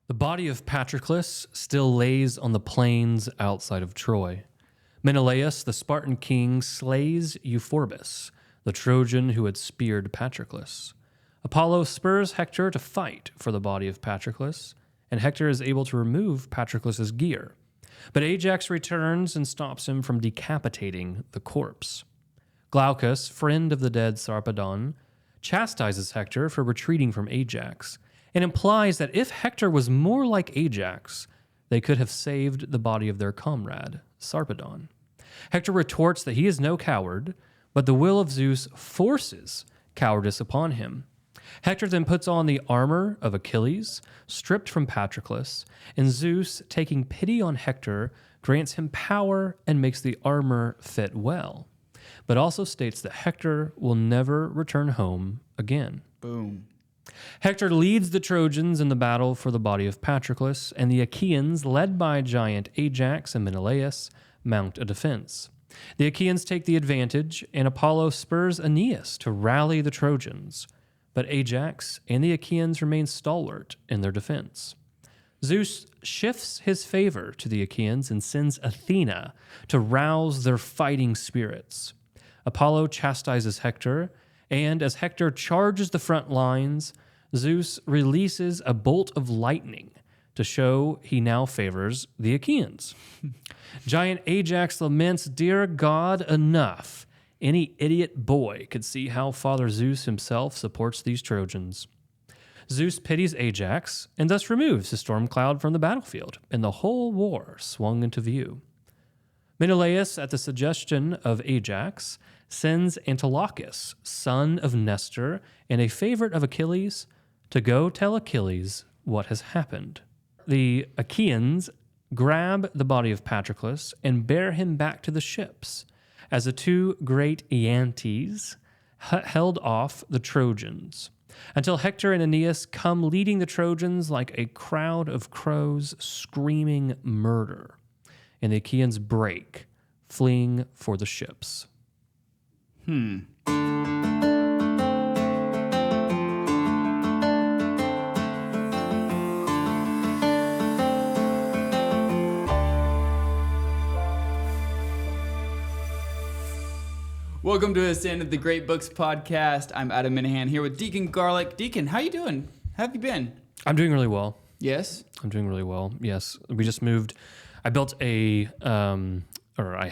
The body of Patroclus still lays on the plains outside of Troy. Menelaus, the Spartan king, slays Euphorbus, the Trojan who had speared Patroclus. Apollo spurs Hector to fight for the body of Patroclus, and Hector is able to remove Patroclus's gear. But Ajax returns and stops him from decapitating the corpse. Glaucus, friend of the dead Sarpedon, chastises Hector for retreating from Ajax, and implies that if Hector was more like Ajax, they could have saved the body of their comrade, Sarpedon. Hector retorts that he is no coward, but the will of Zeus forces cowardice upon him. Hector then puts on the armor of Achilles, stripped from Patroclus, and Zeus, taking pity on Hector, grants him power and makes the armor fit well, but also states that Hector will never return home again. Boom. Hector leads the Trojans in the battle for the body of Patroclus, and the Achaeans, led by giant Ajax and Menelaus, mount a defense. The Achaeans take the advantage, and Apollo spurs Aeneas to rally the Trojans, but Ajax and the Achaeans remain stalwart in their defense. Zeus shifts his favor to the Achaeans and sends Athena to rouse their fighting spirits. Apollo chastises Hector, and as Hector charges the front lines, Zeus releases a bolt of lightning to show he now favors the Achaeans. Giant Ajax laments, "Dear God, enough. Any idiot boy could see how Father Zeus himself supports these Trojans." Zeus pities Ajax and thus removes his storm cloud from the battlefield, and the whole war swung into view. Menelaus, at the suggestion of Ajax, sends Antilochus, son of Nestor and a favorite of Achilles, to go tell Achilles what has happened. The Achaeans grab the body of Patroclus and bear him back to the ships, as the two great Aeantes held off the Trojans, until Hector and Aeneas come leading the Trojans like a crowd of crows screaming murder, and the Achaeans break, fleeing for the ships. Welcome to the Stand of the Great Books podcast. I'm Adam Minihan here with Deacon Garlick. Deacon, how you doing? How have you been? I'm doing really well. Yes? I'm doing really well. Yes. We just moved. I built I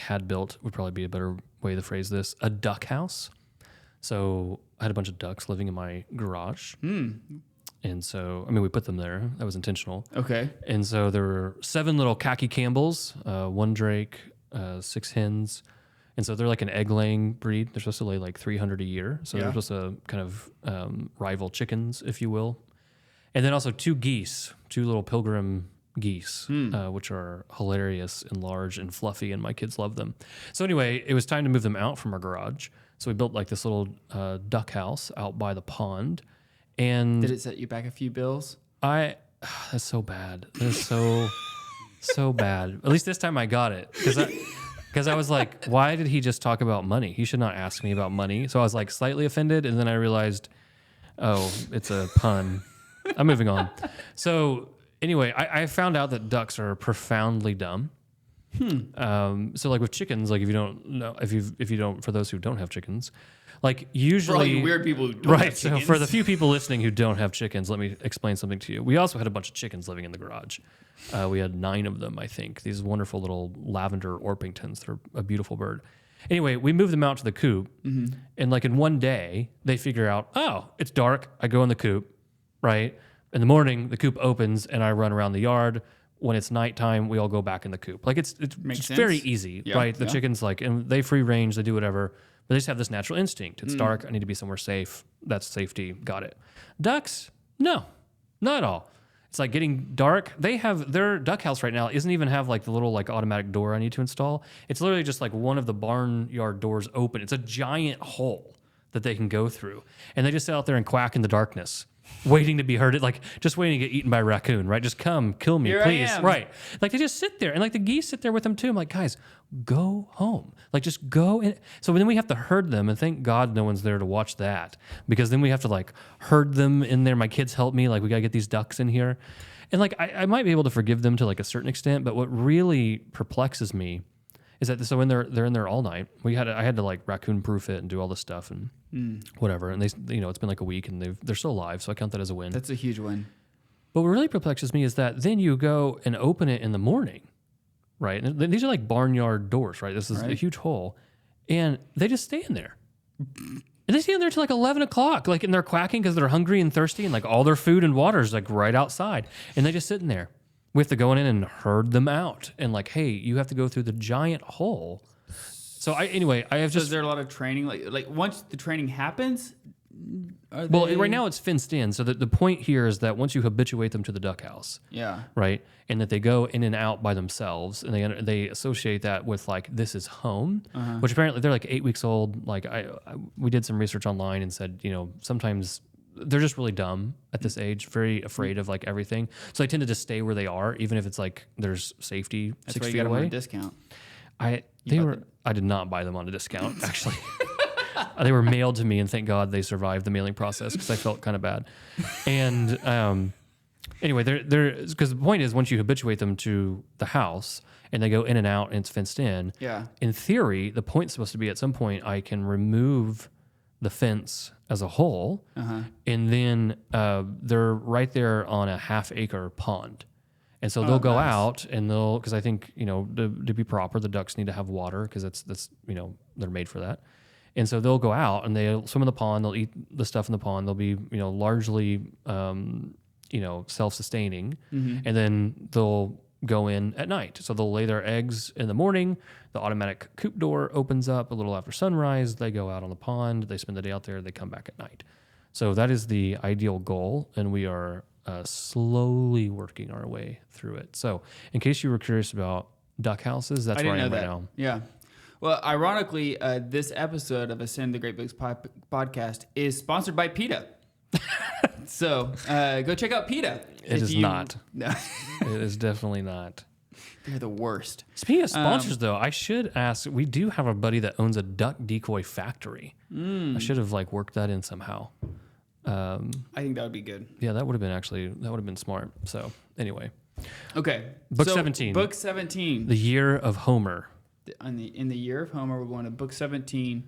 had built, would probably be a better way to phrase this, a duck house. So I had a bunch of ducks living in my garage. And so, we put them there. That was intentional. Okay. And so there were 7 little khaki Campbells, 1 drake, 6 hens. And so they're like an egg-laying breed. They're supposed to lay like 300 a year. So they're supposed to kind of rival chickens, if you will. And then also 2 geese, 2 little pilgrim geese, which are hilarious and large and fluffy, and my kids love them. So anyway, it was time to move them out from our garage. So we built like this little duck house out by the pond. And did it set you back a few bills? That's so bad. That is so bad. At least this time I got it. Because I was like, why did he just talk about money? He should not ask me about money. So I was like slightly offended, and then I realized, oh, it's a pun. I'm moving on. So anyway, I found out that ducks are profoundly dumb. So like with chickens, like if you don't, for those who don't have chickens, like usually for all you weird people who don't have chickens. So for the few people listening who don't have chickens, let me explain something to you. We also had a bunch of chickens living in the garage. We had 9 of them, I think. These wonderful little lavender Orpingtons. They're a beautiful bird. Anyway, we moved them out to the coop, and like in one day, they figure out, oh, it's dark. I go in the coop, right? In the morning, the coop opens, and I run around the yard. When it's nighttime, we all go back in the coop. Like it's very easy, right? The chickens, like, and they free range, they do whatever, but they just have this natural instinct. It's dark. I need to be somewhere safe. That's safety. Got it. Ducks, no, not at all. It's like getting dark. They have their duck house right now doesn't even have like the little like automatic door I need to install. It's literally just like one of the barnyard doors open. It's a giant hole that they can go through, and they just sit out there and quack in the darkness. waiting to be herded, like just waiting to get eaten by a raccoon, right? Just come, kill me, Here I please. am. Right. Like they just sit there and like the geese sit there with them too. I'm like, guys, go home. Like just go in. So then we have to herd them, and thank God no one's there to watch that, because then we have to like herd them in there. My kids help me. Like we got to get these ducks in here. And like I might be able to forgive them to like a certain extent, but what really perplexes me is that so when they're in there all night, I had to like raccoon proof it and do all this stuff and whatever. And they it's been like a week and they're still alive, so I count that as a win. That's a huge win. But what really perplexes me is that then you go and open it in the morning, right? And these are like barnyard doors, right? This is a huge hole, and they just stay in there. And they stay in there till like 11 o'clock, like, and they're quacking because they're hungry and thirsty, and like all their food and water is like right outside, and they just sit in there. We have to go in and herd them out, and like, hey, you have to go through the giant hole. So I have just. Is there a lot of training? Like once the training happens, right now it's fenced in. So the point here is that once you habituate them to the duck house, right, and that they go in and out by themselves, and they associate that with like this is home, which apparently they're like 8 weeks old. Like we did some research online and said sometimes they're just really dumb at this age, very afraid of like everything. So they tend to just stay where they are, even if it's like there's safety. That's 6 why you feet got them away. on a discount. I did not buy them on a discount actually. They were mailed to me, and thank God they survived the mailing process because I felt kind of bad. And anyway, because the point is, once you habituate them to the house and they go in and out and it's fenced in, in theory, the point's supposed to be at some point I can remove the fence as a whole, and then they're right there on a half-acre pond. And so they'll go out and because I think, to be proper, the ducks need to have water because that's they're made for that. And so they'll go out and they'll swim in the pond. They'll eat the stuff in the pond. They'll be, largely, self-sustaining. And then they'll go in at night. So they'll lay their eggs in the morning. The automatic coop door opens up a little after sunrise. They go out on the pond. They spend the day out there. They come back at night. So that is the ideal goal. And we are slowly working our way through it. So in case you were curious about duck houses, that's where I am right now. Yeah. Well, ironically, this episode of Ascend the Great Books podcast is sponsored by PETA. So go check out PETA. It is not. No. It is definitely not. They're the worst. Speaking of sponsors, though, I should ask, we do have a buddy that owns a duck decoy factory. I should have worked that in somehow. I think that would be good. Yeah, that would have been smart. So anyway. Okay. Book 17. Book 17. The Year of Homer. In the Year of Homer, we're going to book 17.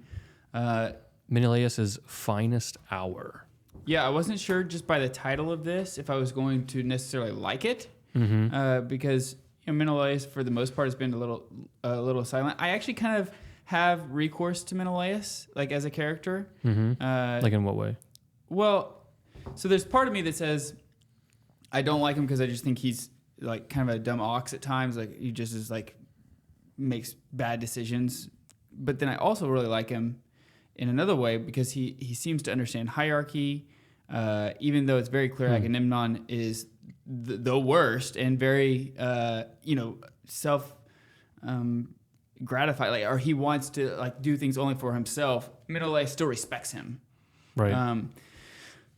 Menelaus' finest hour. Yeah, I wasn't sure just by the title of this if I was going to necessarily like it, because Menelaus, for the most part, has been a little silent. I actually kind of have recourse to Menelaus, like as a character. Like in what way? Well, so there's part of me that says I don't like him because I just think he's like kind of a dumb ox at times. Like he just is like makes bad decisions. But then I also really like him in another way because he seems to understand hierarchy, even though it's very clear Agamemnon is the worst and very self gratified, or he wants to do things only for himself. Menelaus still respects him, right?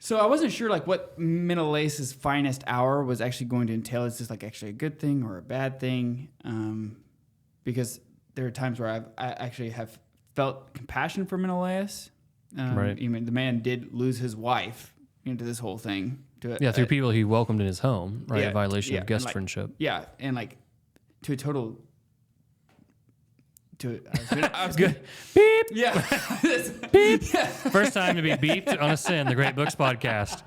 So I wasn't sure what Menelaus' finest hour was actually going to entail. Is this actually a good thing or a bad thing? Because there are times where I actually have felt compassion for Menelaus. Right. Even the man did lose his wife into this whole thing. Through people he welcomed in his home, right? A violation of guest friendship. Yeah, and to a total. I was good. Beep. Yeah. Beep. First time to be beeped on Ascend, the Great Books podcast.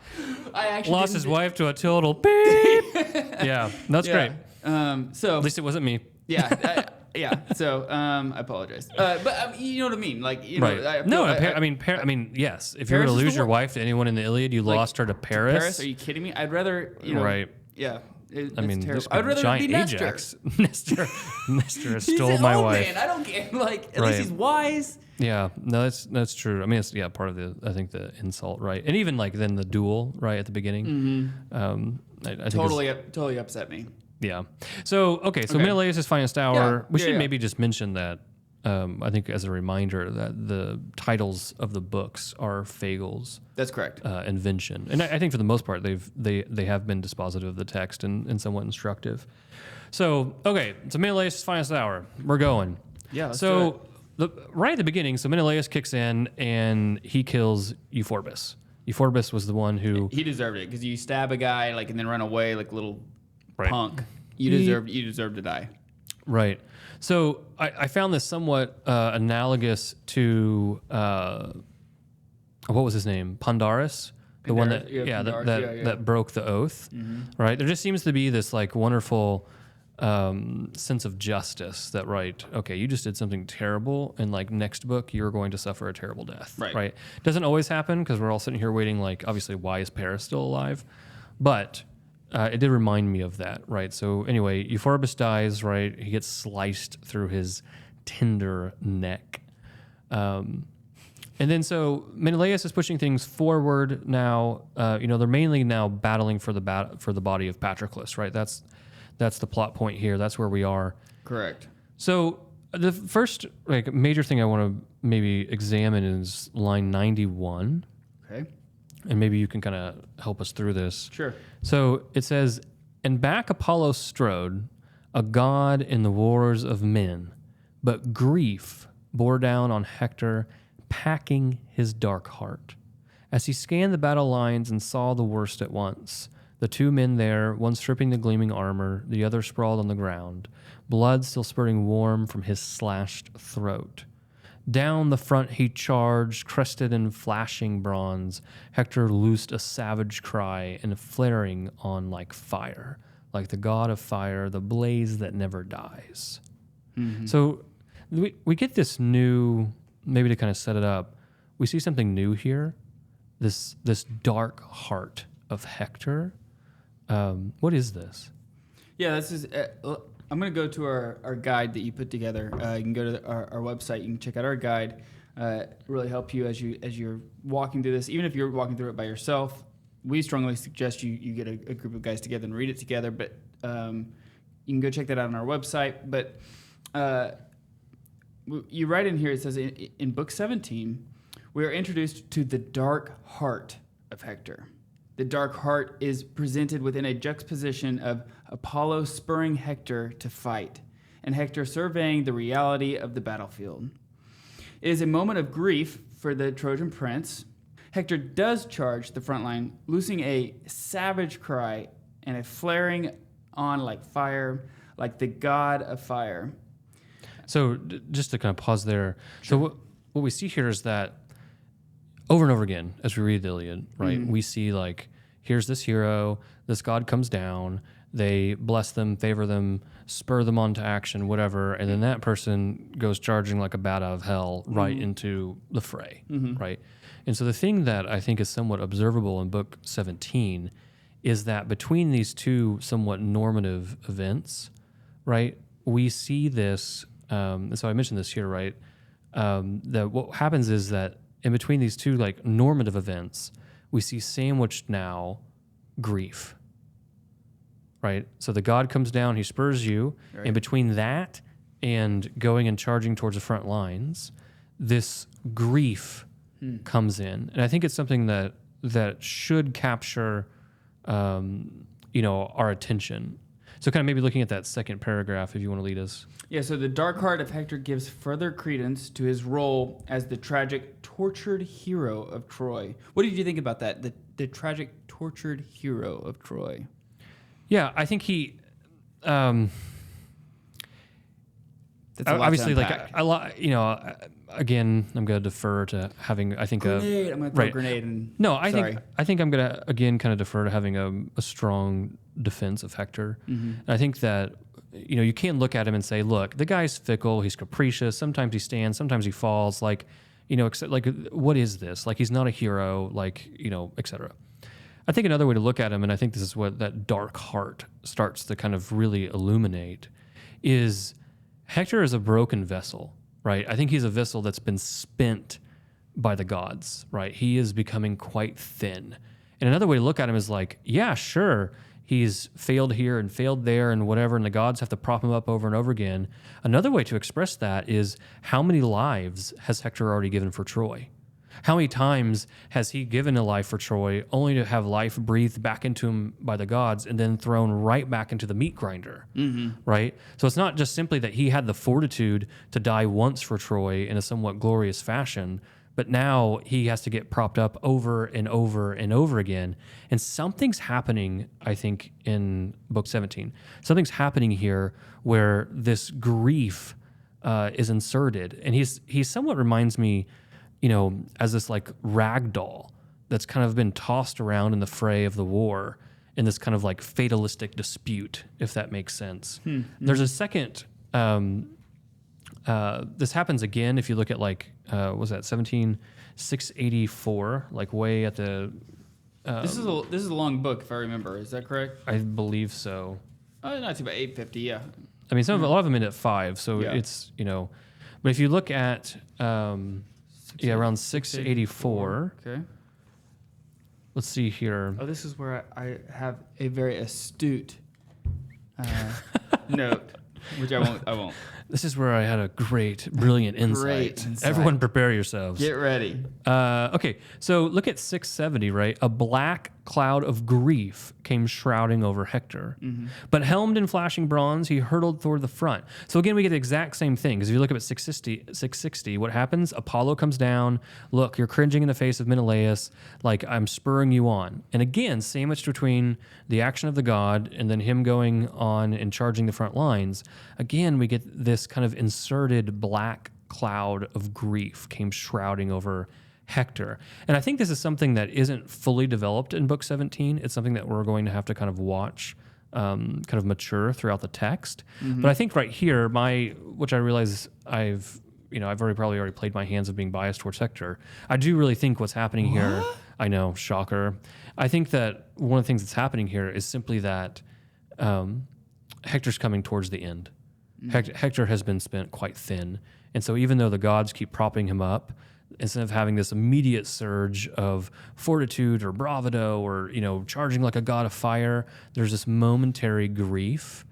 I actually lost his wife to a total beep. Yeah, that's great. So at least it wasn't me. Yeah. So I apologize. But you know what I mean, right? Yes. If you were to lose your wife to anyone in the Iliad, you lost her to Paris. Paris? Are you kidding me? I'd rather, right? Yeah. This I'd rather giant be Nestor. Ajax. Nestor stole my wife. Man, I don't care. At least he's wise. Yeah, no, that's true. I mean, it's part of the insult, right? And even then the duel, right at the beginning. I think totally upset me. Yeah. So Menelaus' finest hour. Yeah. We should maybe just mention that I think as a reminder that the titles of the books are Fagel's. That's correct. Invention, and I think for the most part they have been dispositive of the text and somewhat instructive. So okay, so Menelaus' finest hour, we're going. Yeah. Let's do it. Right at the beginning, so Menelaus kicks in and he kills Euphorbus. Euphorbus was the one who He deserved it because you stab a guy like and then run away like a little Right. punk. You deserve to die. Right. So I found this somewhat analogous to what was his name? Pandarus, the one that Pandarus, that broke the oath. Right. There just seems to be this like wonderful sense of justice that okay, you just did something terrible, and like next book you're going to suffer a terrible death. Right. Doesn't always happen because we're all sitting here waiting. Like obviously, why is Paris still alive? But it did remind me of that, right? So anyway, Euphorbus dies, right? He gets sliced through his tender neck. And then so Menelaus is pushing things forward now. They're mainly now battling for the body of Patroclus, right? That's the plot point here. That's where we are. Correct. So the first major thing I want to maybe examine is line 91. Okay. And maybe you can kind of help us through this. Sure. So it says, "And back Apollo strode, a god in the wars of men, but grief bore down on Hector, packing his dark heart. As he scanned the battle lines and saw the worst at once, the two men there, one stripping the gleaming armor, the other sprawled on the ground, blood still spurting warm from his slashed throat. Down the front he charged, crested in flashing bronze. Hector loosed a savage cry, and flaring on like fire, like the god of fire, the blaze that never dies." Mm-hmm. So we get this new, maybe to kind of set it up, we see something new here, this dark heart of Hector. What is this? Yeah, this is... I'm going to go to our guide that you put together. You can go to our website. You can check out our guide. Really help you as you're walking through this. Even if you're walking through it by yourself, we strongly suggest you get a group of guys together and read it together. But you can go check that out on our website. But you write in here, it says, in book 17, we are introduced to the dark heart of Hector. The dark heart is presented within a juxtaposition of Apollo spurring Hector to fight, and Hector surveying the reality of the battlefield. It is a moment of grief for the Trojan prince. Hector does charge the front line, loosing a savage cry and a flaring on like fire, like the god of fire. So just to kind of pause there. Sure. So what we see here is that over and over again, as we read the Iliad, right, we see like, here's this hero, this god comes down, they bless them, favor them, spur them on to action, whatever, and then that person goes charging like a bat out of hell right into the fray, right? And so the thing that I think is somewhat observable in book 17 is that between these two somewhat normative events, right, we see this, and so I mentioned this here, right, that what happens is that in between these two like normative events, we see sandwiched now grief, right? So the god comes down, he spurs you. Right. In between that and going and charging towards the front lines, this grief comes in. And I think it's something that should capture, our attention. So kind of maybe looking at that second paragraph, if you want to lead us. Yeah, so the dark heart of Hector gives further credence to his role as the tragic, tortured hero of Troy. What did you think about that? The tragic, tortured hero of Troy. Yeah, I think he... That's a lot obviously, to like a lot, again, I'm going to defer to having, I think, grenade. I'm going to throw a grenade. I think I'm going to again kind of defer to having a strong defense of Hector. And I think that you can't look at him and say, look, the guy's fickle, he's capricious. Sometimes he stands, sometimes he falls. Like, what is this? Like, he's not a hero. Like, etc. I think another way to look at him, and I think this is what that dark heart starts to kind of really illuminate, is Hector is a broken vessel, right? I think he's a vessel that's been spent by the gods, right? He is becoming quite thin. And another way to look at him is like, yeah, sure, he's failed here and failed there and whatever, and the gods have to prop him up over and over again. Another way to express that is how many lives has Hector already given for Troy? How many times has he given a life for Troy only to have life breathed back into him by the gods and then thrown right back into the meat grinder, right? So it's not just simply that he had the fortitude to die once for Troy in a somewhat glorious fashion, but now he has to get propped up over and over and over again. And something's happening, I think, in Book 17. Something's happening here where this grief is inserted. And he somewhat reminds me, as this like rag doll that's kind of been tossed around in the fray of the war in this kind of like fatalistic dispute, if that makes sense. There's a second, this happens again if you look at like, was that 17684, like way at the... this is a long book, if I remember. Is that correct? I believe so. Oh, not too bad. 850, yeah. I mean, a lot of them end at 5, so Yeah. it's, but if you look at... around 684. Okay. Let's see here. Oh, this is where I have a very astute note, which I won't. This is where I had a brilliant insight. Great insight. Everyone prepare yourselves. Get ready. Okay, so look at 670, right? A black cloud of grief came shrouding over Hector. But helmed in flashing bronze, he hurtled toward the front. So again, we get the exact same thing. Because if you look up at 660, what happens? Apollo comes down. Look, you're cringing in the face of Menelaus. Like, I'm spurring you on. And again, sandwiched between the action of the god and then him going on and charging the front lines. Again, we get this kind of inserted black cloud of grief came shrouding over Hector. And I think this is something that isn't fully developed in Book 17. It's something that we're going to have to kind of watch kind of mature throughout the text. But I think right here, which I realize I've already played my hands of being biased towards Hector. I do really think what's happening here, I know, shocker. I think that one of the things that's happening here is simply that Hector's coming towards the end. Hector has been spent quite thin. And so even though the gods keep propping him up, instead of having this immediate surge of fortitude or bravado or, charging like a god of fire, there's this momentary grief,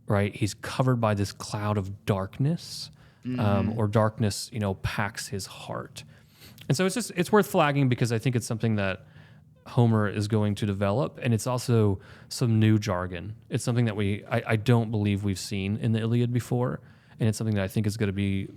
right? He's covered by this cloud of darkness, or darkness, packs his heart. And so it's worth flagging because I think it's something that Homer is going to develop, and it's also some new jargon. It's something that I don't believe we've seen in the Iliad before, and it's something that I think is going to be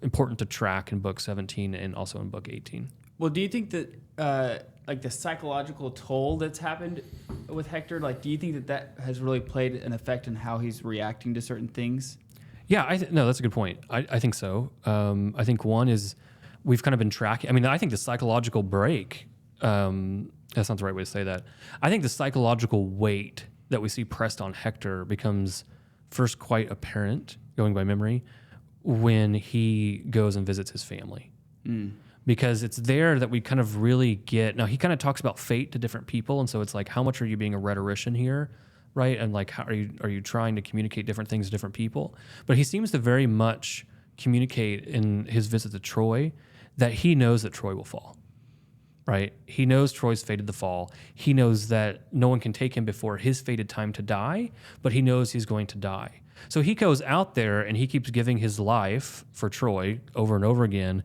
important to track in Book 17 and also in Book 18. Well, do you think that like the psychological toll that's happened with Hector, like do you think that has really played an effect in how he's reacting to certain things? Yeah, no, that's a good point. I think so. I think one is we've kind of been tracking. I mean, I think the psychological break, that's not the right way to say that. I think the psychological weight that we see pressed on Hector becomes first quite apparent, going by memory, when he goes and visits his family. Because it's there that we kind of really get... Now, he kind of talks about fate to different people, and so it's like, how much are you being a rhetorician here, right? And like, how are you trying to communicate different things to different people? But he seems to very much communicate in his visit to Troy that he knows that Troy will fall, right? He knows Troy's fated to fall. He knows that no one can take him before his fated time to die, but he knows he's going to die. So he goes out there and he keeps giving his life for Troy over and over again,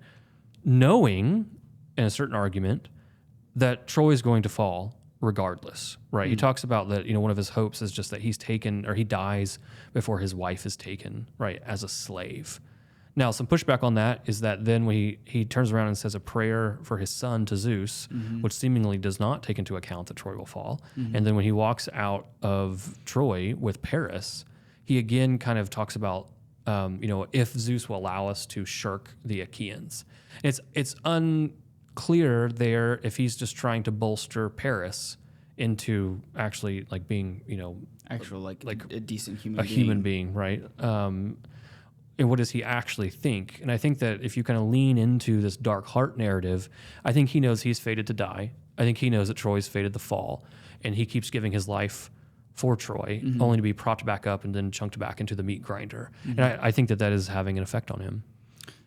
knowing, in a certain argument, that Troy is going to fall regardless, right? He talks about that, one of his hopes is just that he's taken, or he dies before his wife is taken, right, as a slave. Now, some pushback on that is that then when he turns around and says a prayer for his son to Zeus, which seemingly does not take into account that Troy will fall. And then when he walks out of Troy with Paris, he again kind of talks about, if Zeus will allow us to shirk the Achaeans. It's unclear there if he's just trying to bolster Paris into actually like being, Actual like a decent human being, right? And what does he actually think? And I think that if you kind of lean into this dark heart narrative, I think he knows he's fated to die. I think he knows that Troy's fated to fall, and he keeps giving his life for Troy, only to be propped back up and then chunked back into the meat grinder. And I think that is having an effect on him.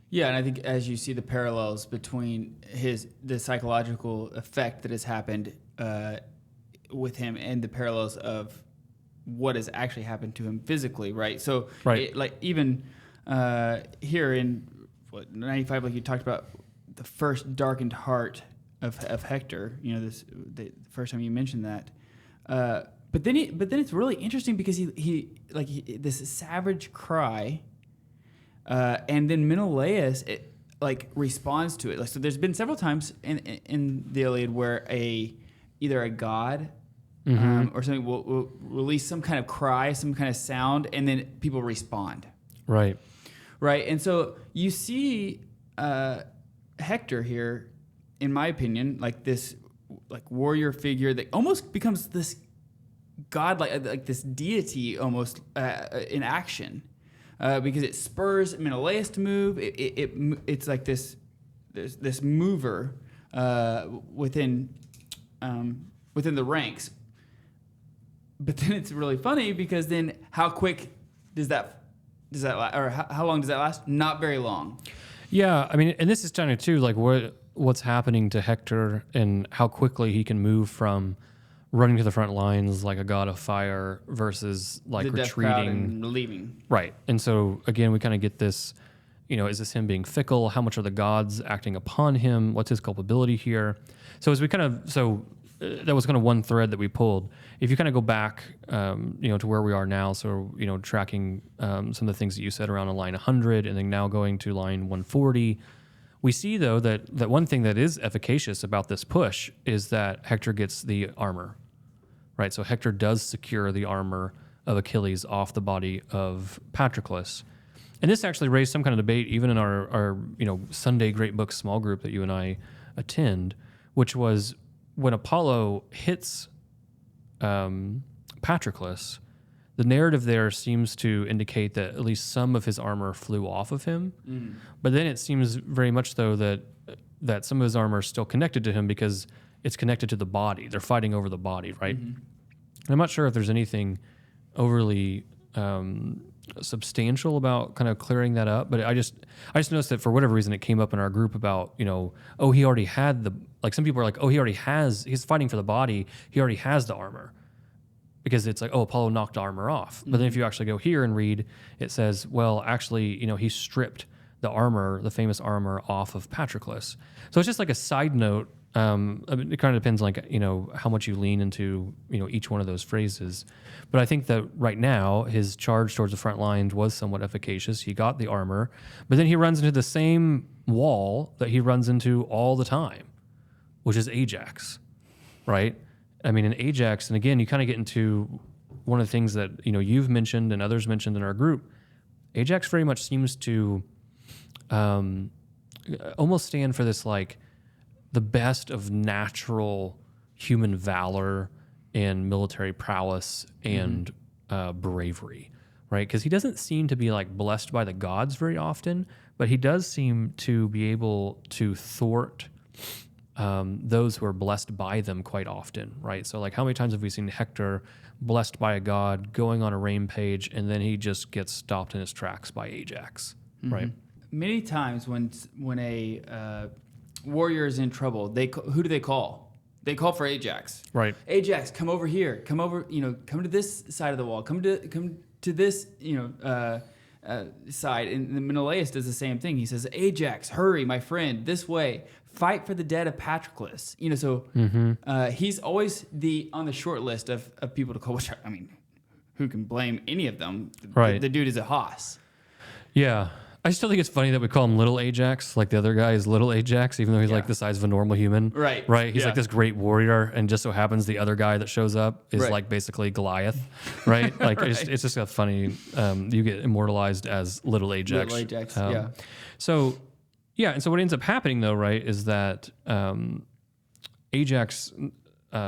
Yeah, and I think as you see the parallels between the psychological effect that has happened with him and the parallels of what has actually happened to him physically, right? So, Right. even here in 95, like you talked about, the first darkened heart of Hector. The first time you mentioned that. But then it's really interesting because he this savage cry, and then Menelaus responds to it. So there's been several times in the Iliad where either a god or something will release some kind of cry, some kind of sound, and then people respond. Right. Right. And so you see Hector here, in my opinion, like this warrior figure that almost becomes this god, like this deity almost in action, because it spurs Menelaus to move. It's like this mover within the ranks. But then it's really funny because then how quick does that or how long does that last? Not very long. Yeah, I mean, and this is kind of too like what's happening to Hector and how quickly he can move from running to the front lines like a god of fire versus like the death crowd retreating and leaving. Right. And so again, we kind of get this, is this him being fickle? How much are the gods acting upon him? What's his culpability here? So as we that was kind of one thread that we pulled. If you kind of go back, to where we are now, so, tracking some of the things that you said around line 100 and then now going to line 140, we see, though, that one thing that is efficacious about this push is that Hector gets the armor, right? So Hector does secure the armor of Achilles off the body of Patroclus. And this actually raised some kind of debate even in our Sunday Great Books small group that you and I attend, which was when Apollo hits Patroclus, the narrative there seems to indicate that at least some of his armor flew off of him. But then it seems very much, though, that some of his armor is still connected to him because it's connected to the body. They're fighting over the body, right? And I'm not sure if there's anything overly substantial about kind of clearing that up, but I just noticed that for whatever reason it came up in our group about, he already had some people are like, he's fighting for the body, he already has the armor. Because it's like, Apollo knocked the armor off. But then if you actually go here and read, it says, well, actually, he stripped the armor, the famous armor, off of Patroclus. So it's just like a side note. It kind of depends, how much you lean into, each one of those phrases. But I think that right now, his charge towards the front lines was somewhat efficacious. He got the armor, but then he runs into the same wall that he runs into all the time, which is Ajax, right? I mean, in Ajax, and again, you kind of get into one of the things that, you've mentioned and others mentioned in our group. Ajax very much seems to almost stand for this, the best of natural human valor and military prowess and bravery, right? Because he doesn't seem to be, blessed by the gods very often, but he does seem to be able to thwart those who are blessed by them quite often, right? So how many times have we seen Hector blessed by a god going on a rampage and then he just gets stopped in his tracks by Ajax, right? Many times when a warrior is in trouble, who do they call? They call for Ajax. Right. Ajax, come over here. Come over, come to this side of the wall. Come to this, side. And Menelaus does the same thing. He says, Ajax, hurry, my friend, this way. Fight for the dead of Patroclus. He's always on the short list of people to call. Which, I mean, who can blame any of them? Right. The dude is a hoss. Yeah. I still think it's funny that we call him Little Ajax. Like the other guy is Little Ajax, even though he's the size of a normal human. Right. Right. He's like this great warrior, and just so happens the other guy that shows up is basically Goliath. Right. It's just a funny. You get immortalized as Little Ajax. Little Ajax. So. Yeah, and so what ends up happening, though, right, is that Ajax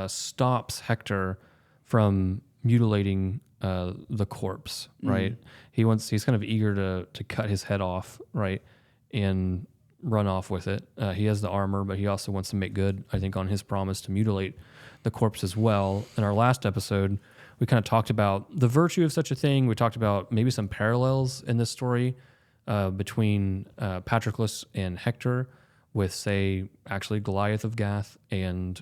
stops Hector from mutilating the corpse, right? He's kind of eager to cut his head off, right, and run off with it. He has the armor, but he also wants to make good, I think, on his promise to mutilate the corpse as well. In our last episode, we kind of talked about the virtue of such a thing. We talked about maybe some parallels in this story between Patroclus and Hector with, say, actually Goliath of Gath and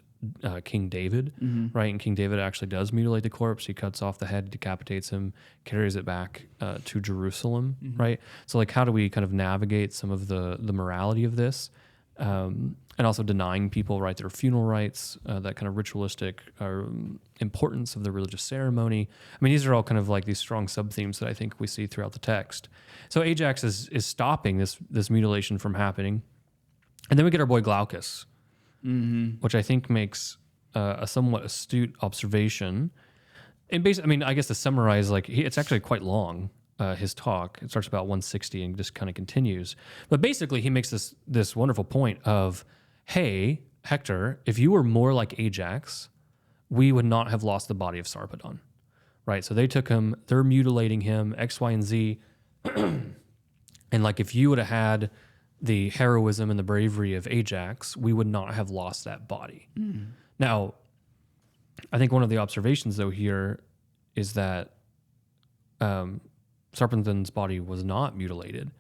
King David, right? And King David actually does mutilate the corpse. He cuts off the head, decapitates him, carries it back to Jerusalem, right? So like, how do we kind of navigate some of the morality of this? And also denying people, right, their funeral rites, that kind of ritualistic importance of the religious ceremony. I mean, these are all kind of like these strong sub-themes that I think we see throughout the text. So Ajax is stopping this mutilation from happening. And then we get our boy Glaucus, which I think makes a somewhat astute observation. And basically, I mean, I guess to summarize, like, it's actually quite long. His talk, it starts about 160 and just kind of continues. But basically, he makes this wonderful point of, hey, Hector, if you were more like Ajax, we would not have lost the body of Sarpedon, right? So they took him, they're mutilating him, X, Y, and Z. And like, if you would have had the heroism and the bravery of Ajax, we would not have lost that body. Now, I think one of the observations, though, here is that Sarpedon's body was not mutilated.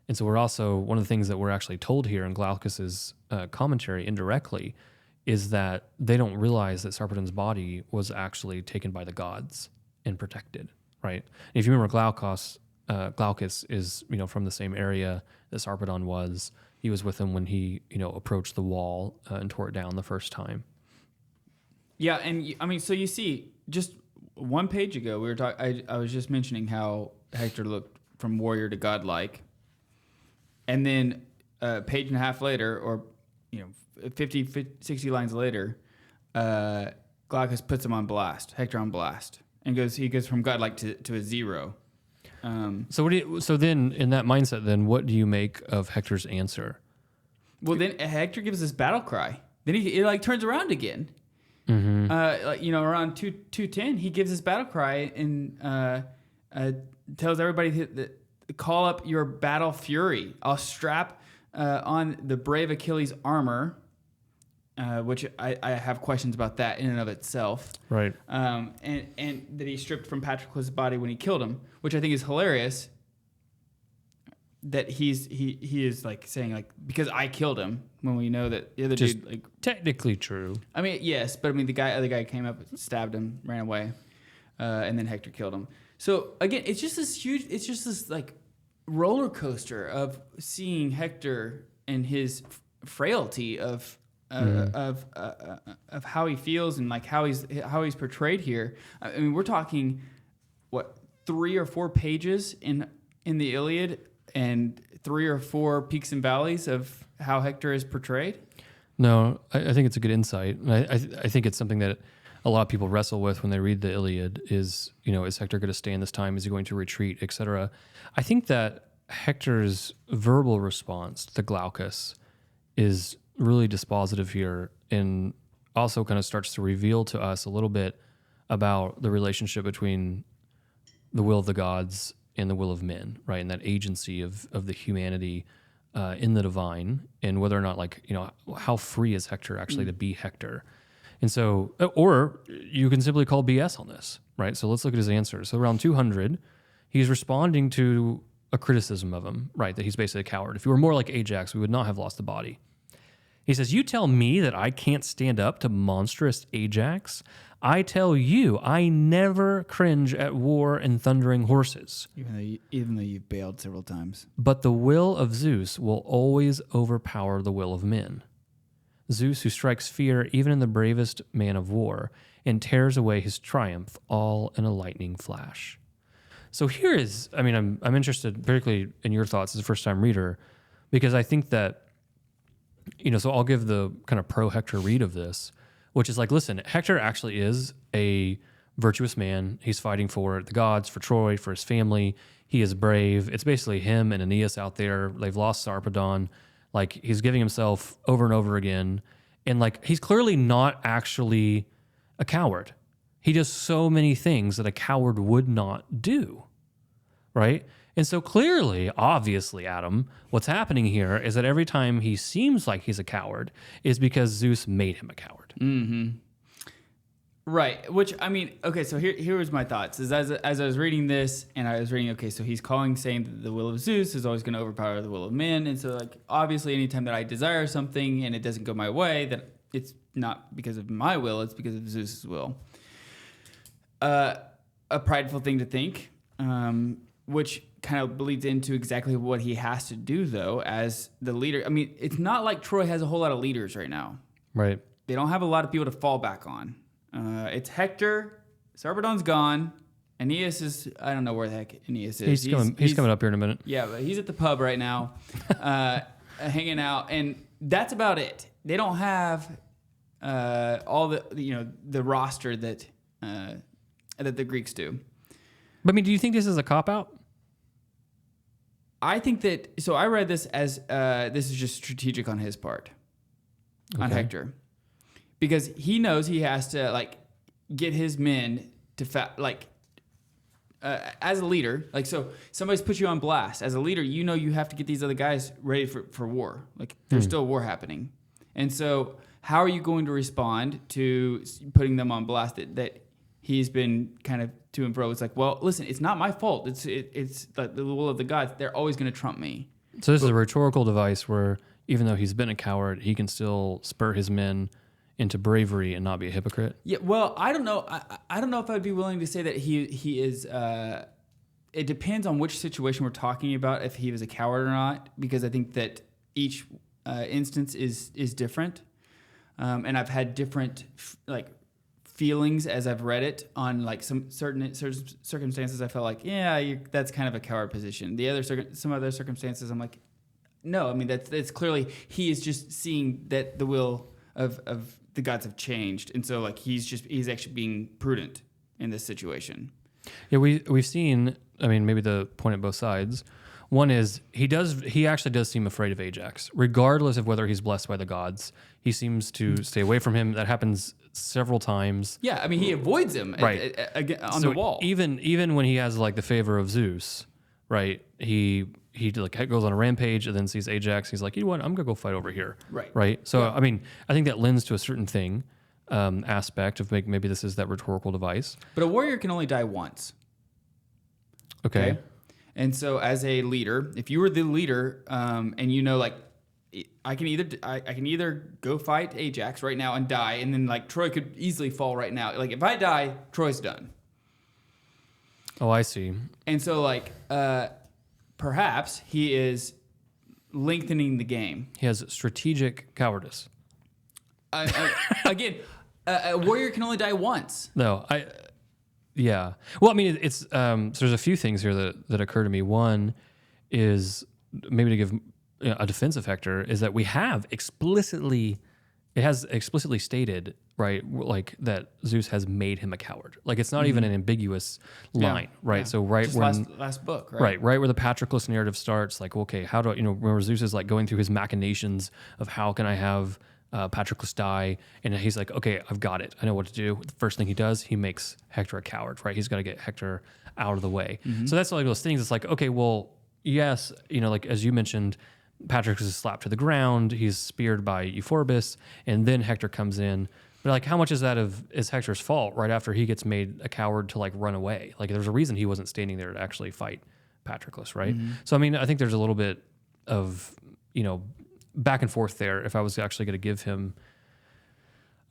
And so we're also, one of the things that we're actually told here in Glaucus's commentary indirectly is that they don't realize that Sarpedon's body was actually taken by the gods and protected, right? And if you remember, Glaucus is, from the same area that Sarpedon was. He was with him when he, approached the wall and tore it down the first time. Yeah, and I mean, so you see, just one page ago, we were talking. I was just mentioning how Hector looked from warrior to godlike, and then a page and a half later, or 50, 60 lines later, Glaucus puts him on blast, Hector on blast, and he goes from godlike to a zero. So then in that mindset, then what do you make of Hector's answer? Well, then Hector gives this battle cry. Then he turns around again. Around 2:10, he gives this battle cry and tells everybody that call up your battle fury. I'll strap on the brave Achilles armor, which I have questions about that in and of itself. Right. And that he stripped from Patroclus' body when he killed him, which I think is hilarious. That he is like saying, like, because I killed him, when we know that the other Just dude, like, technically true. I mean, yes, but I mean, the other guy came up, stabbed him, ran away, and then Hector killed him. So again, it's just this like roller coaster of seeing Hector and his frailty of how he feels and like how he's portrayed here. I mean, we're talking 3 or 4 pages in the Iliad and 3 or 4 peaks and valleys of how Hector is portrayed. No, I think it's a good insight. And I think it's something that a lot of people wrestle with when they read the Iliad is Hector going to stand this time? Is he going to retreat, etc.? I think that Hector's verbal response to Glaucus is really dispositive here and also kind of starts to reveal to us a little bit about the relationship between the will of the gods and the will of men, right? And that agency of the humanity in the divine, and whether or not, how free is Hector actually to be Hector? And so, or you can simply call BS on this, right? So let's look at his answer. So around 200, he's responding to a criticism of him, right? That he's basically a coward. If you were more like Ajax, we would not have lost the body. He says, you tell me that I can't stand up to monstrous Ajax? I tell you, I never cringe at war and thundering horses. Even though you've bailed several times. But the will of Zeus will always overpower the will of men. Zeus, who strikes fear even in the bravest man of war, and tears away his triumph all in a lightning flash. So here is, I'm interested particularly in your thoughts as a first-time reader, because I think that, so I'll give the kind of pro-Hector read of this, which is like, listen, Hector actually is a virtuous man. He's fighting for the gods, for Troy, for his family. He is brave. It's basically him and Aeneas out there. They've lost Sarpedon. Like, he's giving himself over and over again. And like, he's clearly not actually a coward. He does so many things that a coward would not do, right? And so clearly, obviously, Adam, what's happening here is that every time he seems like he's a coward is because Zeus made him a coward. Mm-hmm. Right. Which, okay, so here was my thoughts. As I was reading this, and I was reading, okay, so he's saying that the will of Zeus is always going to overpower the will of men. And so, like, obviously, anytime that I desire something and it doesn't go my way, that it's not because of my will, it's because of Zeus's will. A prideful thing to think, which kind of bleeds into exactly what he has to do, though, as the leader. I mean, it's not like Troy has a whole lot of leaders right now. Right. They don't have a lot of people to fall back on. It's Hector. Sarpedon's gone. Aeneas is, I don't know where the heck Aeneas is. He's coming up here in a minute. Yeah, but he's at the pub right now, hanging out, and that's about it. They don't have all the roster that the Greeks do. But I mean, do you think this is a cop-out? I think that, so I read this as this is just strategic on his part, on Hector, because he knows he has to like get his men to as a leader, like, so somebody's put you on blast. As a leader, you know you have to get these other guys ready for war. Like, there's still war happening. And so how are you going to respond to putting them on blast that he's been kind of to and fro? It's like, well, listen, it's not my fault. It's the will of the gods. They're always going to trump me. So this is a rhetorical device where even though he's been a coward, he can still spur his men into bravery and not be a hypocrite. Yeah, well, I don't know. I don't know if I'd be willing to say that he is. It depends on which situation we're talking about, if he was a coward or not, because I think that each instance is different, and I've had different feelings as I've read it on like some certain circumstances. I felt like, that's kind of a coward position. Some other circumstances, I'm like, no. I mean, that's clearly he is just seeing that the will of the gods have changed, and so like he's actually being prudent in this situation. Yeah, we've seen. I mean, maybe the point at both sides. One is he actually does seem afraid of Ajax, regardless of whether he's blessed by the gods. He seems to stay away from him. That happens several times. Yeah, I mean, he avoids him right on the wall. Even when he has like the favor of Zeus, right? He like goes on a rampage and then sees Ajax. He's like, you know what? I'm gonna go fight over here. Right. So I mean, I think that lends to a certain thing aspect of maybe this is that rhetorical device. But a warrior can only die once. Okay. And so as a leader, if you were the leader, and you know, like, I can either go fight Ajax right now and die, and then like Troy could easily fall right now. Like if I die, Troy's done. Oh, I see. And so like perhaps he is lengthening the game. He has strategic cowardice. Again, a warrior can only die once. No, yeah. Well, I mean, it's so there's a few things here that occur to me. One is maybe to give a defense of Hector is that we have explicitly stated, right, like that Zeus has made him a coward. Like it's not even an ambiguous line, right? Yeah. So last book, right? Right where the Patroclus narrative starts, like, okay, how do I, remember Zeus is like going through his machinations of how can I have Patroclus die, and he's like, okay, I've got it. I know what to do. The first thing he does, he makes Hector a coward, right? He's got to get Hector out of the way. Mm-hmm. So that's like those things. It's like, okay, well, yes, like as you mentioned, Patroclus is slapped to the ground. He's speared by Euphorbus, and then Hector comes in. But like, how much is Hector's fault right after he gets made a coward to like run away? Like, there's a reason he wasn't standing there to actually fight Patroclus, right? Mm-hmm. So I mean, I think there's a little bit of back and forth there. If I was actually going to give him,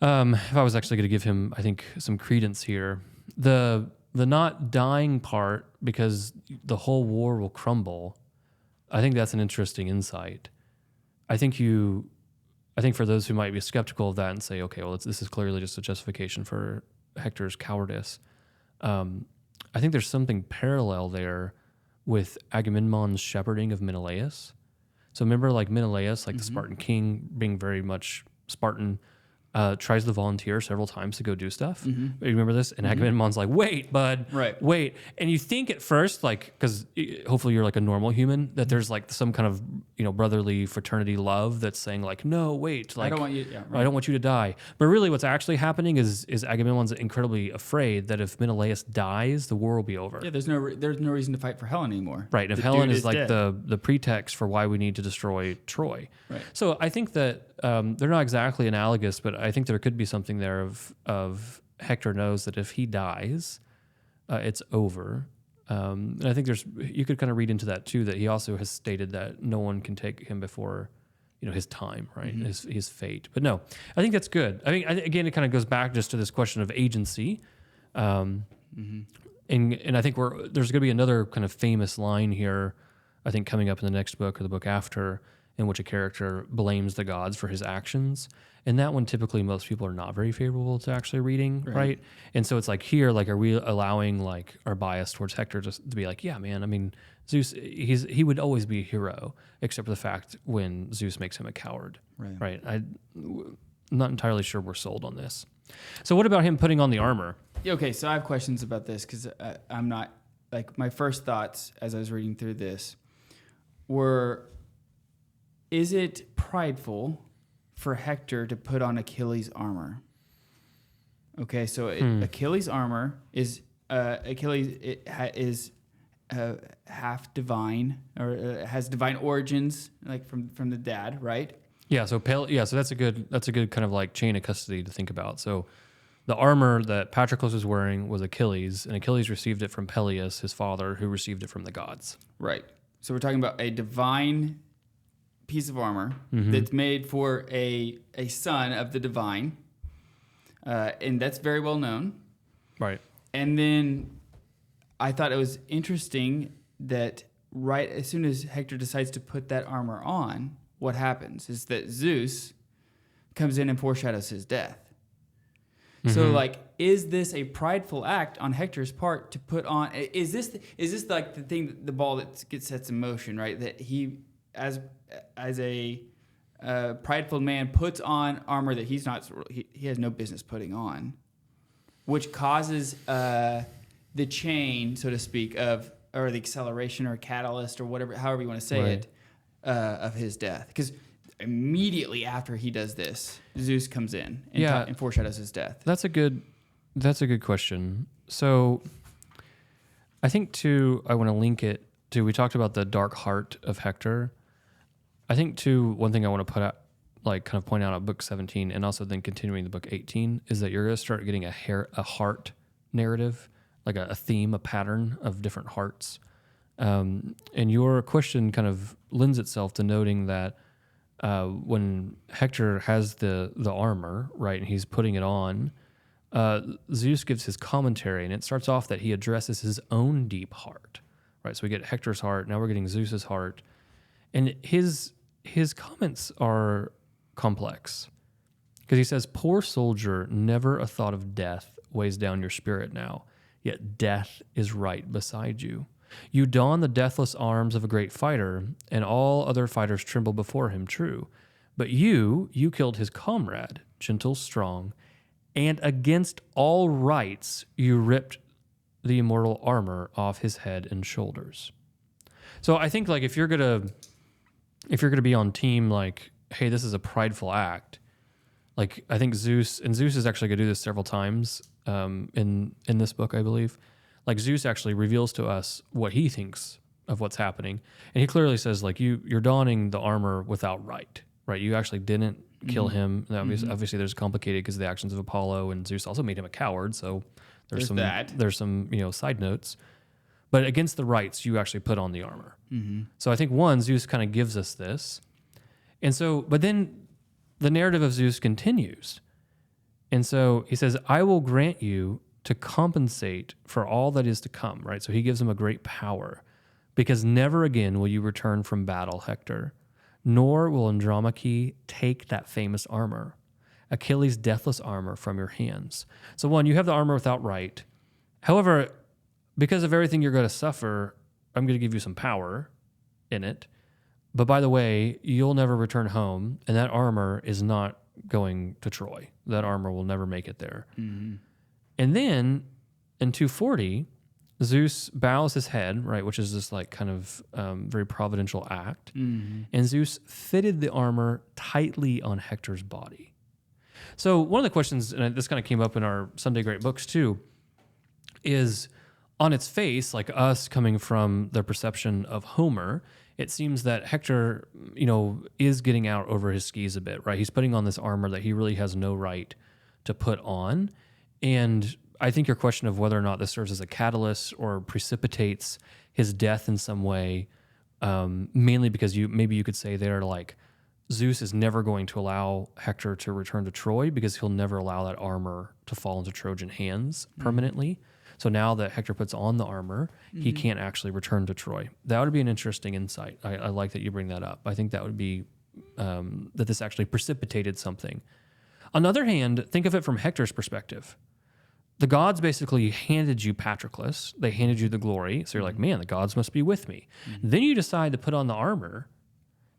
I think some credence here, the not dying part because the whole war will crumble. I think that's an interesting insight. I think for those who might be skeptical of that and say, okay, well, this is clearly just a justification for Hector's cowardice. I think there's something parallel there with Agamemnon's shepherding of Menelaus. So remember, like Menelaus, like the Spartan king, being very much Spartan, tries to volunteer several times to go do stuff. Mm-hmm. You remember this? And Agamemnon's like, wait, bud, wait. And you think at first, like, because hopefully you're like a normal human, that there's like some kind of brotherly fraternity love that's saying like, no, wait, like, I don't want you to die. But really, what's actually happening is Agamemnon's incredibly afraid that if Menelaus dies, the war will be over. Yeah, there's no reason to fight for Helen anymore. Right. If Helen is like the pretext for why we need to destroy Troy. Right. So I think that they're not exactly analogous, but I think there could be something there of Hector knows that if he dies, it's over. And I think you could kind of read into that too, that he also has stated that no one can take him before, his time, right? His fate. But no, I think that's good. I think again, it kind of goes back just to this question of agency. And I think there's going to be another kind of famous line here, I think coming up in the next book or the book after, in which a character blames the gods for his actions. And that one, typically, most people are not very favorable to actually reading, right? And so it's like here, like, are we allowing like our bias towards Hector to be like, yeah, man, I mean, Zeus, he would always be a hero, except for the fact when Zeus makes him a coward, right? I'm not entirely sure we're sold on this. So what about him putting on the armor? Okay, so I have questions about this because I'm not, like, my first thoughts as I was reading through this were, is it prideful for Hector to put on Achilles' armor? Okay, so Achilles' armor is is half divine, or has divine origins, like from the dad, right? Yeah. So so that's a good kind of like chain of custody to think about. So the armor that Patroclus was wearing was Achilles, and Achilles received it from Peleus, his father, who received it from the gods. Right. So we're talking about a divine piece of armor that's made for a son of the divine, and that's very well known. Right. And then I thought it was interesting that right as soon as Hector decides to put that armor on, what happens is that Zeus comes in and foreshadows his death. So, like, is this a prideful act on Hector's part to put on? Is this like the ball that gets sets in motion, right? That he, as a prideful man, puts on armor that he has no business putting on, which causes the chain, so to speak, or the acceleration or catalyst or whatever, however you want to say it, of his death. Because immediately after he does this, Zeus comes in and foreshadows his death. That's a good question. So I think I want to link it to, we talked about the dark heart of Hector. I think one thing I want to put out, like kind of point out at book 17 and also then continuing the book 18 is that you're going to start getting a heart narrative, like a theme, a pattern of different hearts. And your question kind of lends itself to noting that when Hector has the armor, right, and he's putting it on, Zeus gives his commentary, and it starts off that he addresses his own deep heart, right? So we get Hector's heart, now we're getting Zeus's heart, and his comments are complex because he says, "Poor soldier, never a thought of death weighs down your spirit now, yet death is right beside you. You don the deathless arms of a great fighter, and all other fighters tremble before him, true. But you killed his comrade, gentle, strong, and against all rights you ripped the immortal armor off his head and shoulders." So I think, like, if you're gonna be on team, like, hey, this is a prideful act, like, I think Zeus is actually gonna do this several times in this book, I believe. Like, Zeus actually reveals to us what he thinks of what's happening. And he clearly says, like, you're donning the armor without right? You actually didn't kill him. Obviously, there's complicated because of the actions of Apollo, and Zeus also made him a coward. So there's some side notes. But against the rights, you actually put on the armor. So I think, Zeus kind of gives us this. And so, but then the narrative of Zeus continues. And so he says, "I will grant you to compensate for all that is to come," right? So he gives him a great power, because never again will you return from battle, Hector, nor will Andromache take that famous armor, Achilles' deathless armor, from your hands. So you have the armor without right. However, because of everything you're going to suffer, I'm going to give you some power in it. But by the way, you'll never return home, and that armor is not going to Troy. That armor will never make it there. And then in 240, Zeus bows his head, right, which is this like kind of very providential act. And Zeus fitted the armor tightly on Hector's body. So one of the questions, and this kind of came up in our Sunday Great Books too, is on its face, like us coming from the perception of Homer, it seems that Hector, is getting out over his skis a bit, right? He's putting on this armor that he really has no right to put on. And I think your question of whether or not this serves as a catalyst or precipitates his death in some way, mainly because you could say they're like Zeus is never going to allow Hector to return to Troy because he'll never allow that armor to fall into Trojan hands permanently. So now that Hector puts on the armor, he can't actually return to Troy. That would be an interesting insight. I like that you bring that up. I think that would be that this actually precipitated something. On the other hand, think of it from Hector's perspective. The gods basically handed you Patroclus. They handed you the glory. So you're like, man, the gods must be with me. Then you decide to put on the armor.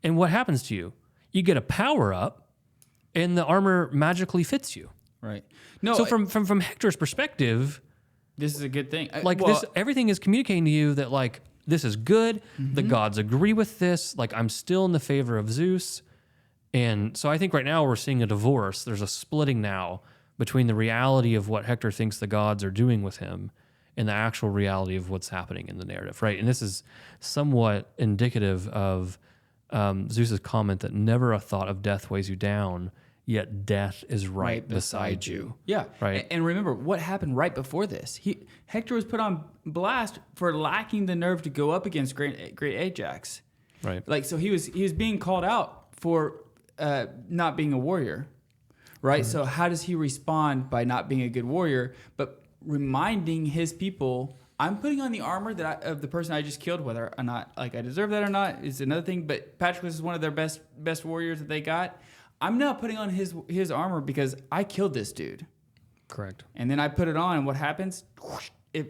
And what happens to you? You get a power up and the armor magically fits you. Right. No. So from Hector's perspective, this is a good thing. Everything is communicating to you that like, this is good. The gods agree with this. Like, I'm still in the favor of Zeus. And so I think right now we're seeing a divorce. There's a splitting now between the reality of what Hector thinks the gods are doing with him and the actual reality of what's happening in the narrative, right? And this is somewhat indicative of Zeus's comment that never a thought of death weighs you down, yet death is right beside you. Yeah. Right. And remember, what happened right before this? Hector was put on blast for lacking the nerve to go up against great Ajax. Right. Like, so he was being called out for not being a warrior. Right? So how does he respond by not being a good warrior, but reminding his people, I'm putting on the armor of the person I just killed, whether or not like I deserve that or not is another thing. But Patroclus is one of their best warriors that they got. I'm now putting on his armor because I killed this dude. Correct. And then I put it on, and what happens? You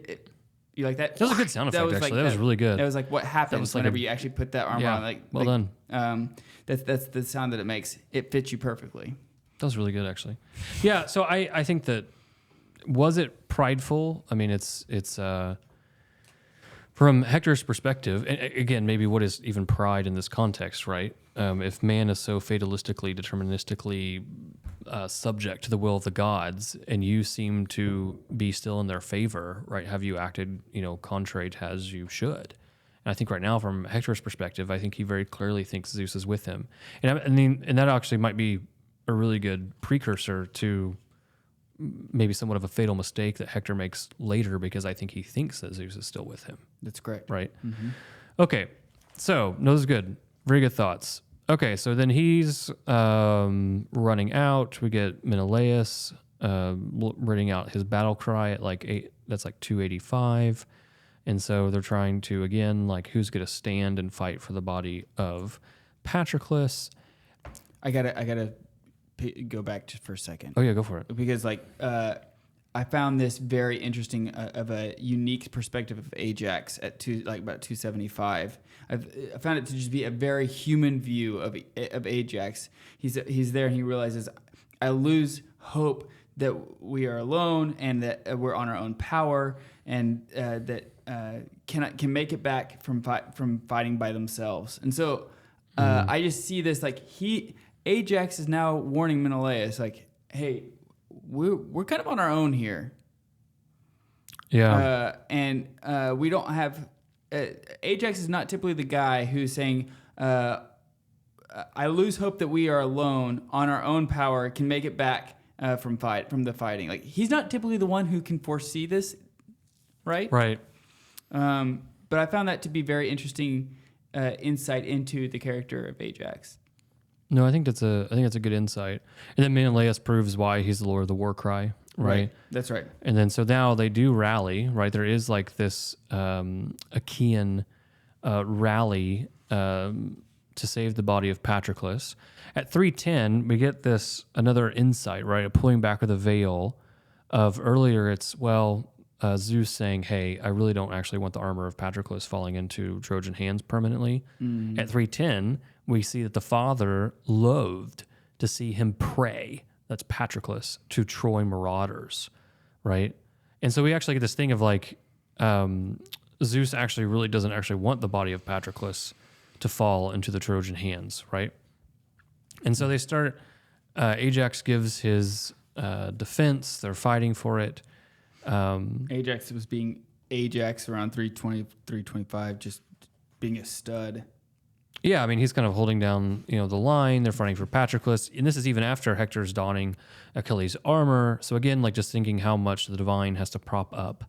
like that? That was a good sound effect, actually. That was really good. That was like what happens whenever you actually put that armor on. Like, well done. That's the sound that it makes. It fits you perfectly. That was really good, actually. Yeah, so I think that, was it prideful? I mean, it's from Hector's perspective, and again, maybe what is even pride in this context, right? If man is so fatalistically, deterministically subject to the will of the gods, and you seem to be still in their favor, right? Have you acted, contrary to as you should? And I think right now, from Hector's perspective, I think he very clearly thinks Zeus is with him. And that actually might be a really good precursor to maybe somewhat of a fatal mistake that Hector makes later, because I think he thinks that Zeus is still with him. That's correct. Right? Okay, so no, this is good. Very good thoughts. Okay, so then he's running out. We get Menelaus running out his battle cry at that's like 285. And so they're trying to, again, like, who's going to stand and fight for the body of Patroclus? I gotta go back for a second. Oh yeah, go for it. Because I found this very interesting of a unique perspective of Ajax at about 275. I found it to just be a very human view of Ajax. He's there and he realizes, I lose hope that we are alone and that we're on our own power, and that can make it back from fighting by themselves. And so I just see this Ajax is now warning Menelaus, like, hey, we're kind of on our own here. Yeah. And we don't have... Ajax is not typically the guy who's saying, I lose hope that we are alone on our own power, can make it back from the fighting. Like, he's not typically the one who can foresee this, right? Right. But I found that to be very interesting insight into the character of Ajax. No, I think that's a good insight. And then Menelaus proves why he's the Lord of the war cry, right? That's right. And then so now they do rally, right? There is like this Achaean rally to save the body of Patroclus. At 310, we get another insight, right? Pulling back of the veil of earlier. It's Zeus saying, hey, I really don't actually want the armor of Patroclus falling into Trojan hands permanently. At 310, we see that the father loathed to see him pray, that's Patroclus, to Troy marauders, right? And so we actually get this thing of like, Zeus actually really doesn't actually want the body of Patroclus to fall into the Trojan hands, right? And so they start, Ajax gives his defense, they're fighting for it. Ajax was being Ajax around 320, 325, just being a stud. Yeah, I mean, he's kind of holding down, the line. They're fighting for Patroclus. And this is even after Hector's donning Achilles' armor. So again, like, just thinking how much the divine has to prop up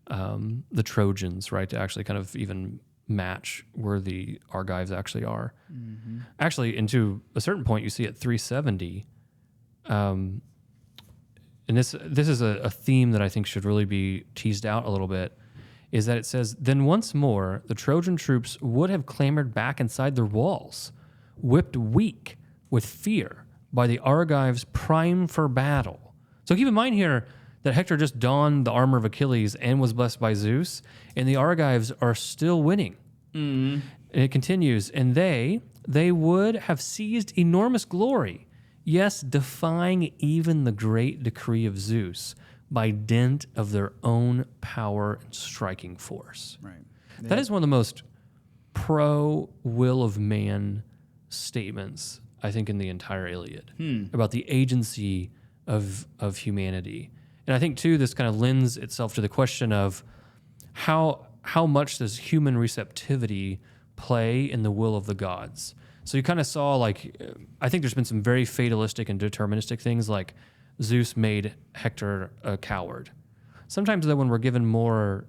the Trojans, right, to actually kind of even match where the Argives actually are. Actually, and to a certain point, you see at 370, and this is a theme that I think should really be teased out a little bit, is that it says, then once more the Trojan troops would have clambered back inside their walls, whipped weak with fear by the Argives primed for battle. So keep in mind here that Hector just donned the armor of Achilles and was blessed by Zeus, and the Argives are still winning. And it continues, and they would have seized enormous glory, yes, defying even the great decree of Zeus by dint of their own power and striking force. Right. That is one of the most pro-will of man statements, I think, in the entire Iliad, about the agency of humanity. And I think, too, this kind of lends itself to the question of how much does human receptivity play in the will of the gods? So you kind of saw, like, I think there's been some very fatalistic and deterministic things, like Zeus made Hector a coward. Sometimes, though, when we're given more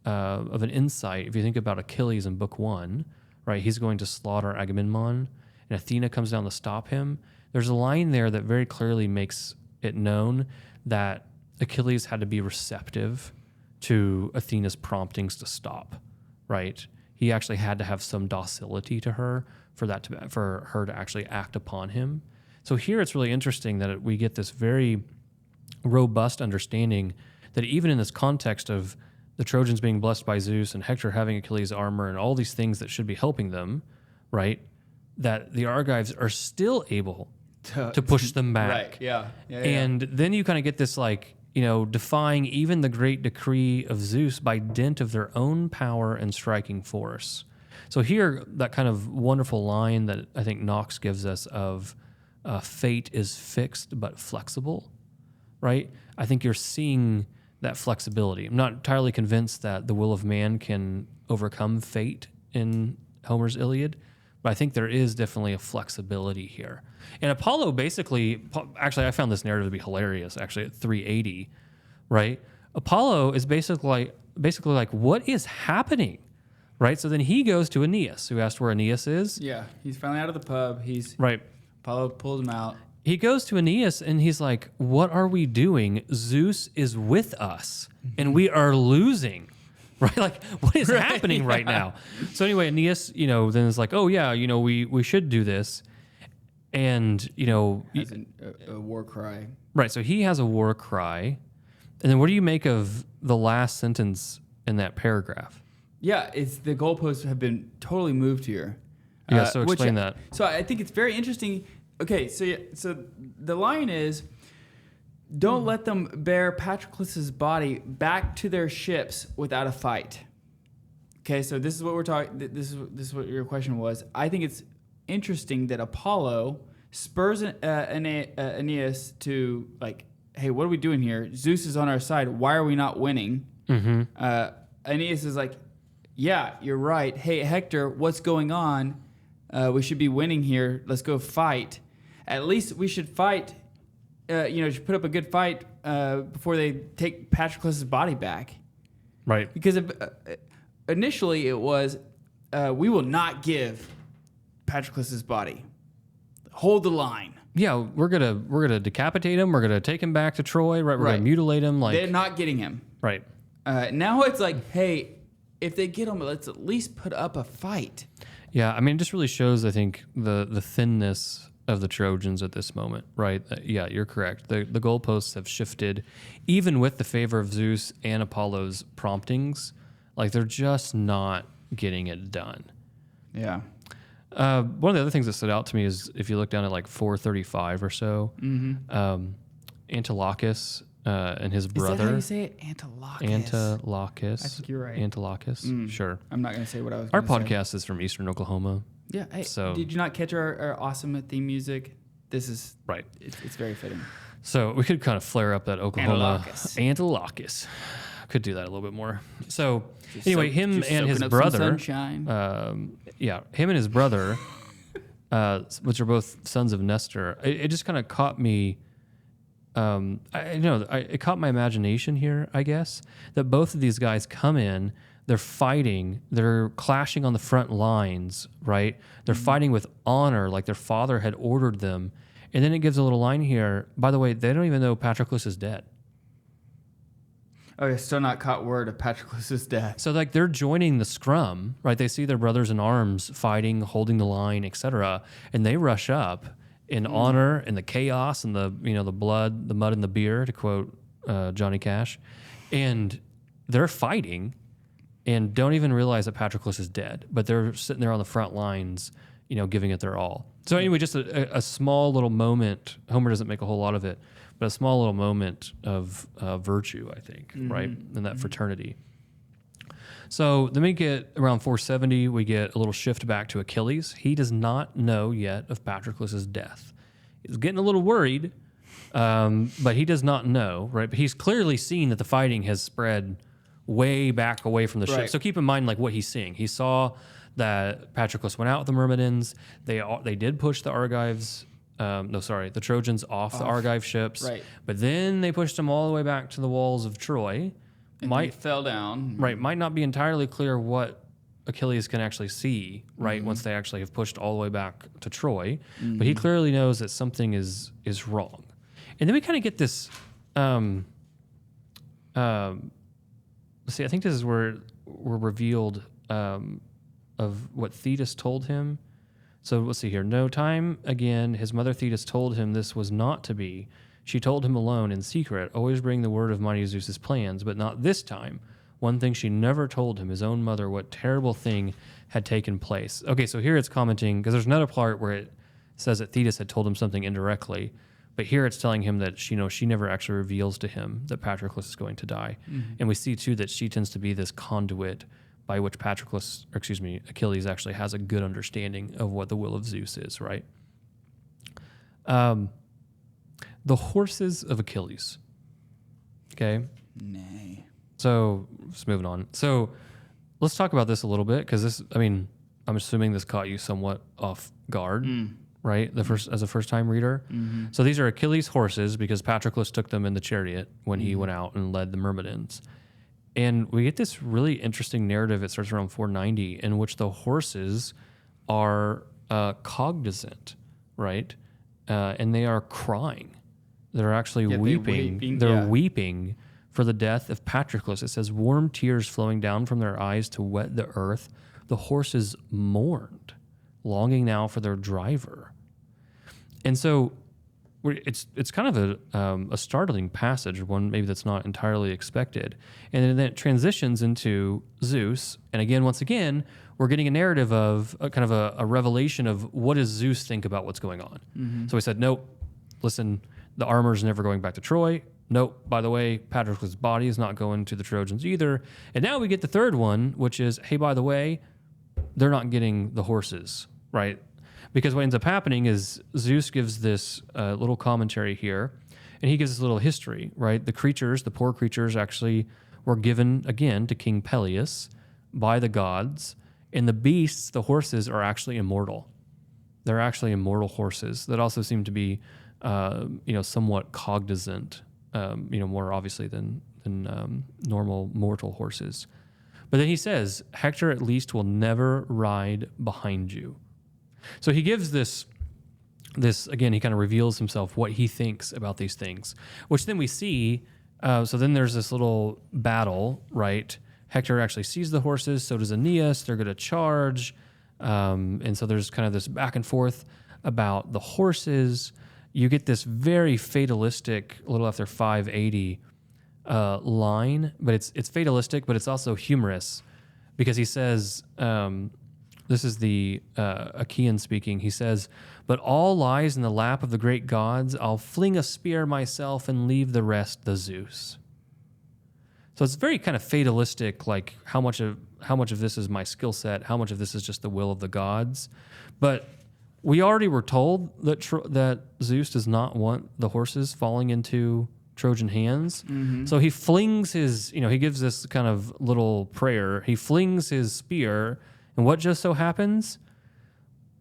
of an insight, if you think about Achilles in Book 1, right, he's going to slaughter Agamemnon, and Athena comes down to stop him. There's a line there that very clearly makes it known that Achilles had to be receptive to Athena's promptings to stop, right? He actually had to have some docility to her for her to actually act upon him. So here it's really interesting that we get this very robust understanding that even in this context of the Trojans being blessed by Zeus and Hector having Achilles' armor and all these things that should be helping them, right, that the Argives are still able to push them back. Right, yeah. And then you kind of get this, like, defying even the great decree of Zeus by dint of their own power and striking force. So here, that kind of wonderful line that I think Knox gives us of fate is fixed but flexible, right? I think you're seeing that flexibility. I'm not entirely convinced that the will of man can overcome fate in Homer's Iliad, but I think there is definitely a flexibility here. And Apollo basically, actually, I found this narrative to be hilarious, actually, at 380, right? Apollo is basically like, what is happening, right? So then he goes to Aeneas, who asked where Aeneas is. Yeah, he's finally out of the pub. Right. Apollo pulls him out. He goes to Aeneas, and he's like, what are we doing? Zeus is with us, and we are losing. Right, like, what is happening right now? So anyway, Aeneas, then is like, oh yeah, we should do this, and Has a war cry. right. So he has a war cry, and then what do you make of the last sentence in that paragraph? Yeah, it's the goalposts have been totally moved here. Yeah, so explain that. So I think it's very interesting. Okay, so the line is, don't let them bear Patroclus's body back to their ships without a fight. Okay, so this is what we're talking. This is what your question was. I think it's interesting that Apollo spurs Aeneas to, like, hey, what are we doing here? Zeus is on our side. Why are we not winning? Aeneas is like, yeah, you're right. Hey, Hector, what's going on? We should be winning here. Let's go fight. At least we should fight. Should put up a good fight before they take Patroclus' body back. Right. Because initially it was, we will not give Patroclus' body. Hold the line. Yeah, we're gonna decapitate him. We're gonna take him back to Troy. Right. We're gonna mutilate him. Like, they're not getting him. Right. Now it's like, hey, if they get him, let's at least put up a fight. Yeah, I mean, it just really shows, I think, the thinness of the Trojans at this moment, right? Yeah, you're correct. The goalposts have shifted, even with the favor of Zeus and Apollo's promptings. Like, they're just not getting it done. Yeah. One of the other things that stood out to me is if you look down at like 435 or so, Antiochus and his brother. Is that how you say it? Antiochus. I think you're right. Antiochus. Sure. I'm not going to say what I was Our going to say. podcast is from Eastern Oklahoma. Yeah. Hey, So- did you not catch our awesome theme music? This is Right. It's very fitting. So we could kind of flare up that Oklahoma Antiochus. Could do that a little bit more. So anyway, Just him and his soaking up some brother, sunshine. him and his brother, which are both sons of Nestor. It just kind of caught me. It caught my imagination here, I guess, that both of these guys come in. They're fighting. They're clashing on the front lines, right? They're fighting with honor, like their father had ordered them. And then it gives a little line here. By the way, they don't even know Patroclus is dead. Oh, yeah, still not caught word of Patroclus' death. So like they're joining the scrum, right? They see their brothers in arms fighting, holding the line, etc., and they rush up in honor and the chaos and the the blood, the mud and the beer, to quote Johnny Cash, and they're fighting and don't even realize that Patroclus is dead, but they're sitting there on the front lines, giving it their all. So anyway, just a small little moment. Homer doesn't make a whole lot of it, but a small little moment of virtue, I think, right, in that fraternity. So then we get around 470, we get a little shift back to Achilles. He does not know yet of Patroclus' death. He's getting a little worried, but he does not know, right? But he's clearly seen that the fighting has spread way back away from the ship. So keep in mind like what he's seeing. He saw that Patroclus went out with the Myrmidons. They did push the Argives. The Trojans off the Argive ships. Right. But then they pushed them all the way back to the walls of Troy. And they fell down. Right. Might not be entirely clear what Achilles can actually see, right, once they actually have pushed all the way back to Troy. But he clearly knows that something is wrong. And then we kind of get this... I think this is where we're revealed of what Thetis told him. So let's see here. No time again, his mother Thetis told him this was not to be. She told him alone in secret, always bring the word of mighty Zeus's plans, but not this time. One thing she never told him, his own mother, what terrible thing had taken place. Okay, so here it's commenting, because there's another part where it says that Thetis had told him something indirectly, but here it's telling him that she never actually reveals to him that Patroclus is going to die. And we see too that she tends to be this conduit by which Achilles actually has a good understanding of what the will of Zeus is, right? The horses of Achilles. Okay? Nay. So, just moving on. So, let's talk about this a little bit, because I'm assuming this caught you somewhat off guard, right? As a first-time reader. So, these are Achilles' horses, because Patroclus took them in the chariot when he went out and led the Myrmidons. And we get this really interesting narrative. It starts around 490, in which the horses are cognizant, right? And they are crying. They're actually weeping. They're weeping for the death of Patroclus. It says, warm tears flowing down from their eyes to wet the earth. The horses mourned, longing now for their driver. And so it's kind of a startling passage, one maybe that's not entirely expected. And then it transitions into Zeus. And again, once again, we're getting a narrative of a revelation of what does Zeus think about what's going on. So he said, nope, listen, the armor's never going back to Troy. Nope, by the way, Patroclus' body is not going to the Trojans either. And now we get the third one, which is, hey, by the way, they're not getting the horses, right? Because what ends up happening is Zeus gives this little commentary here, and he gives this little history, right? The poor creatures actually were given, again, to King Peleus by the gods, and the beasts, the horses, are actually immortal. They're actually immortal horses that also seem to be, somewhat cognizant, more obviously than normal mortal horses. But then he says, Hector at least will never ride behind you. So he gives this again, he kind of reveals himself, what he thinks about these things, which then we see, so then there's this little battle, right? Hector actually sees the horses, so does Aeneas, they're going to charge, and so there's kind of this back and forth about the horses. You get this very fatalistic, a little after 580, line, but it's fatalistic, but it's also humorous, because he says, this is the Achaean speaking. He says, but all lies in the lap of the great gods. I'll fling a spear myself and leave the rest the Zeus. So it's very kind of fatalistic, like how much of this is my skill set, how much of this is just the will of the gods. But we already were told that Zeus does not want the horses falling into Trojan hands. So he flings he gives this kind of little prayer. He flings his spear. And what just so happens?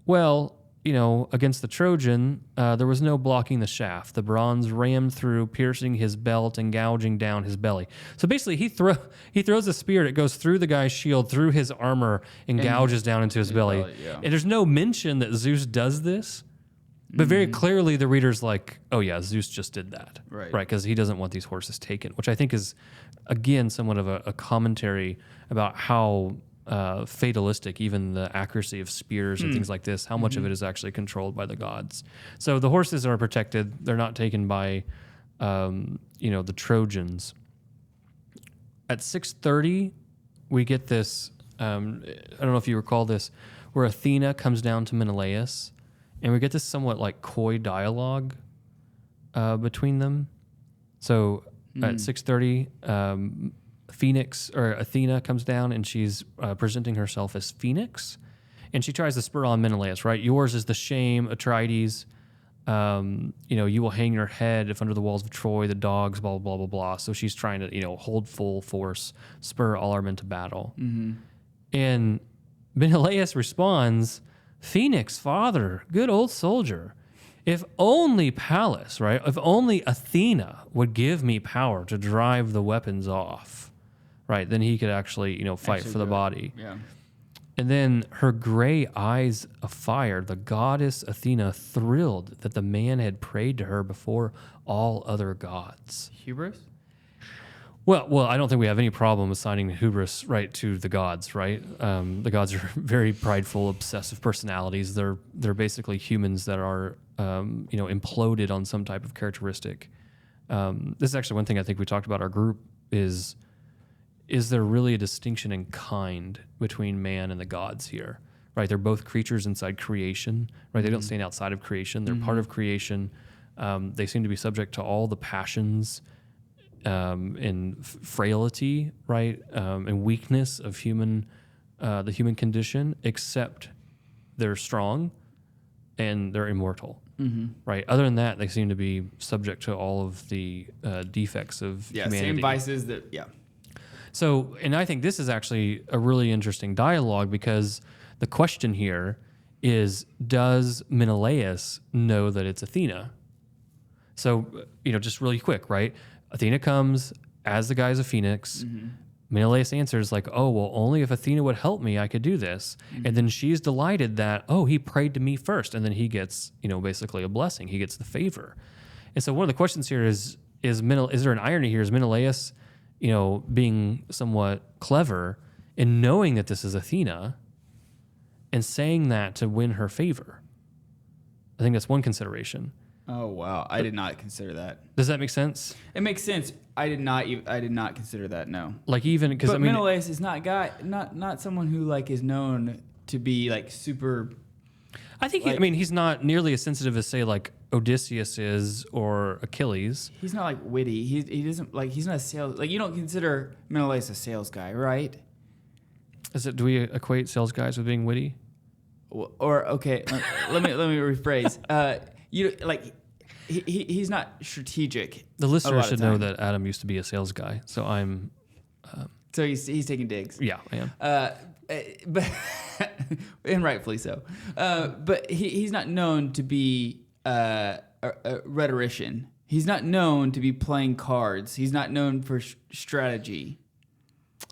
Well, against the Trojan, there was no blocking the shaft. The bronze rammed through, piercing his belt and gouging down his belly. So basically, he throws a spear. It goes through the guy's shield, through his armor, and gouges down into his belly. And there's no mention that Zeus does this, but very clearly the reader's like, oh yeah, Zeus just did that. Right? Because he doesn't want these horses taken, which I think is, again, somewhat of a commentary about how fatalistic even the accuracy of spears and things like this, how much of it is actually controlled by the gods. So the horses are protected. They're not taken by, the Trojans. At 6:30, we get this, I don't know if you recall this, where Athena comes down to Menelaus, and we get this somewhat like coy dialogue between them. So at 6:30, Phoenix or Athena comes down and she's presenting herself as Phoenix, and she tries to spur on Menelaus, right? Yours is the shame, Atrides. You will hang your head if under the walls of Troy the dogs, blah, blah, blah, blah. So she's trying to, hold full force, spur all our men to battle. And Menelaus responds, Phoenix, father, good old soldier. If only Pallas, right? If only Athena would give me power to drive the weapons off. Right, then he could actually, fight for the body. Yeah. And then her gray eyes afire, the goddess Athena thrilled that the man had prayed to her before all other gods. Hubris? Well, I don't think we have any problem assigning hubris right to the gods, right? The gods are very prideful, obsessive personalities. They're basically humans that are, imploded on some type of characteristic. This is actually one thing I think we talked about our group is there really a distinction in kind between man and the gods here, right? They're both creatures inside creation, right? They don't stand outside of creation. They're part of creation. They seem to be subject to all the passions and frailty, right? And weakness of the human condition, except they're strong and they're immortal, right? Other than that, they seem to be subject to all of the defects of humanity. Same vices that, So, and I think this is actually a really interesting dialogue because the question here is, does Menelaus know that it's Athena? So, just really quick, right? Athena comes as the guise of Phoenix. Menelaus answers like, oh, well, only if Athena would help me, I could do this. And then she's delighted that, oh, he prayed to me first. And then he gets, basically a blessing. He gets the favor. And so one of the questions here is there an irony here? Is Menelaus being somewhat clever in knowing that this is Athena and saying that to win her favor? I think that's one consideration. Oh wow, I did not consider that. Does that make sense? It makes sense. I did not consider that. No. Like even because Menelaus is not someone who is known to be super. I think he's not nearly as sensitive as say Odysseus is or Achilles. He's not witty. He doesn't he's not a sales you don't consider Menelaus a sales guy, right? Do we equate sales guys with being witty? Or okay, let me rephrase. He's not strategic. The listener should know that Adam used to be a sales guy, so I'm. So he's taking digs. Yeah, I am. But and rightfully so. But he's not known to be a rhetorician. He's not known to be playing cards. He's not known for strategy.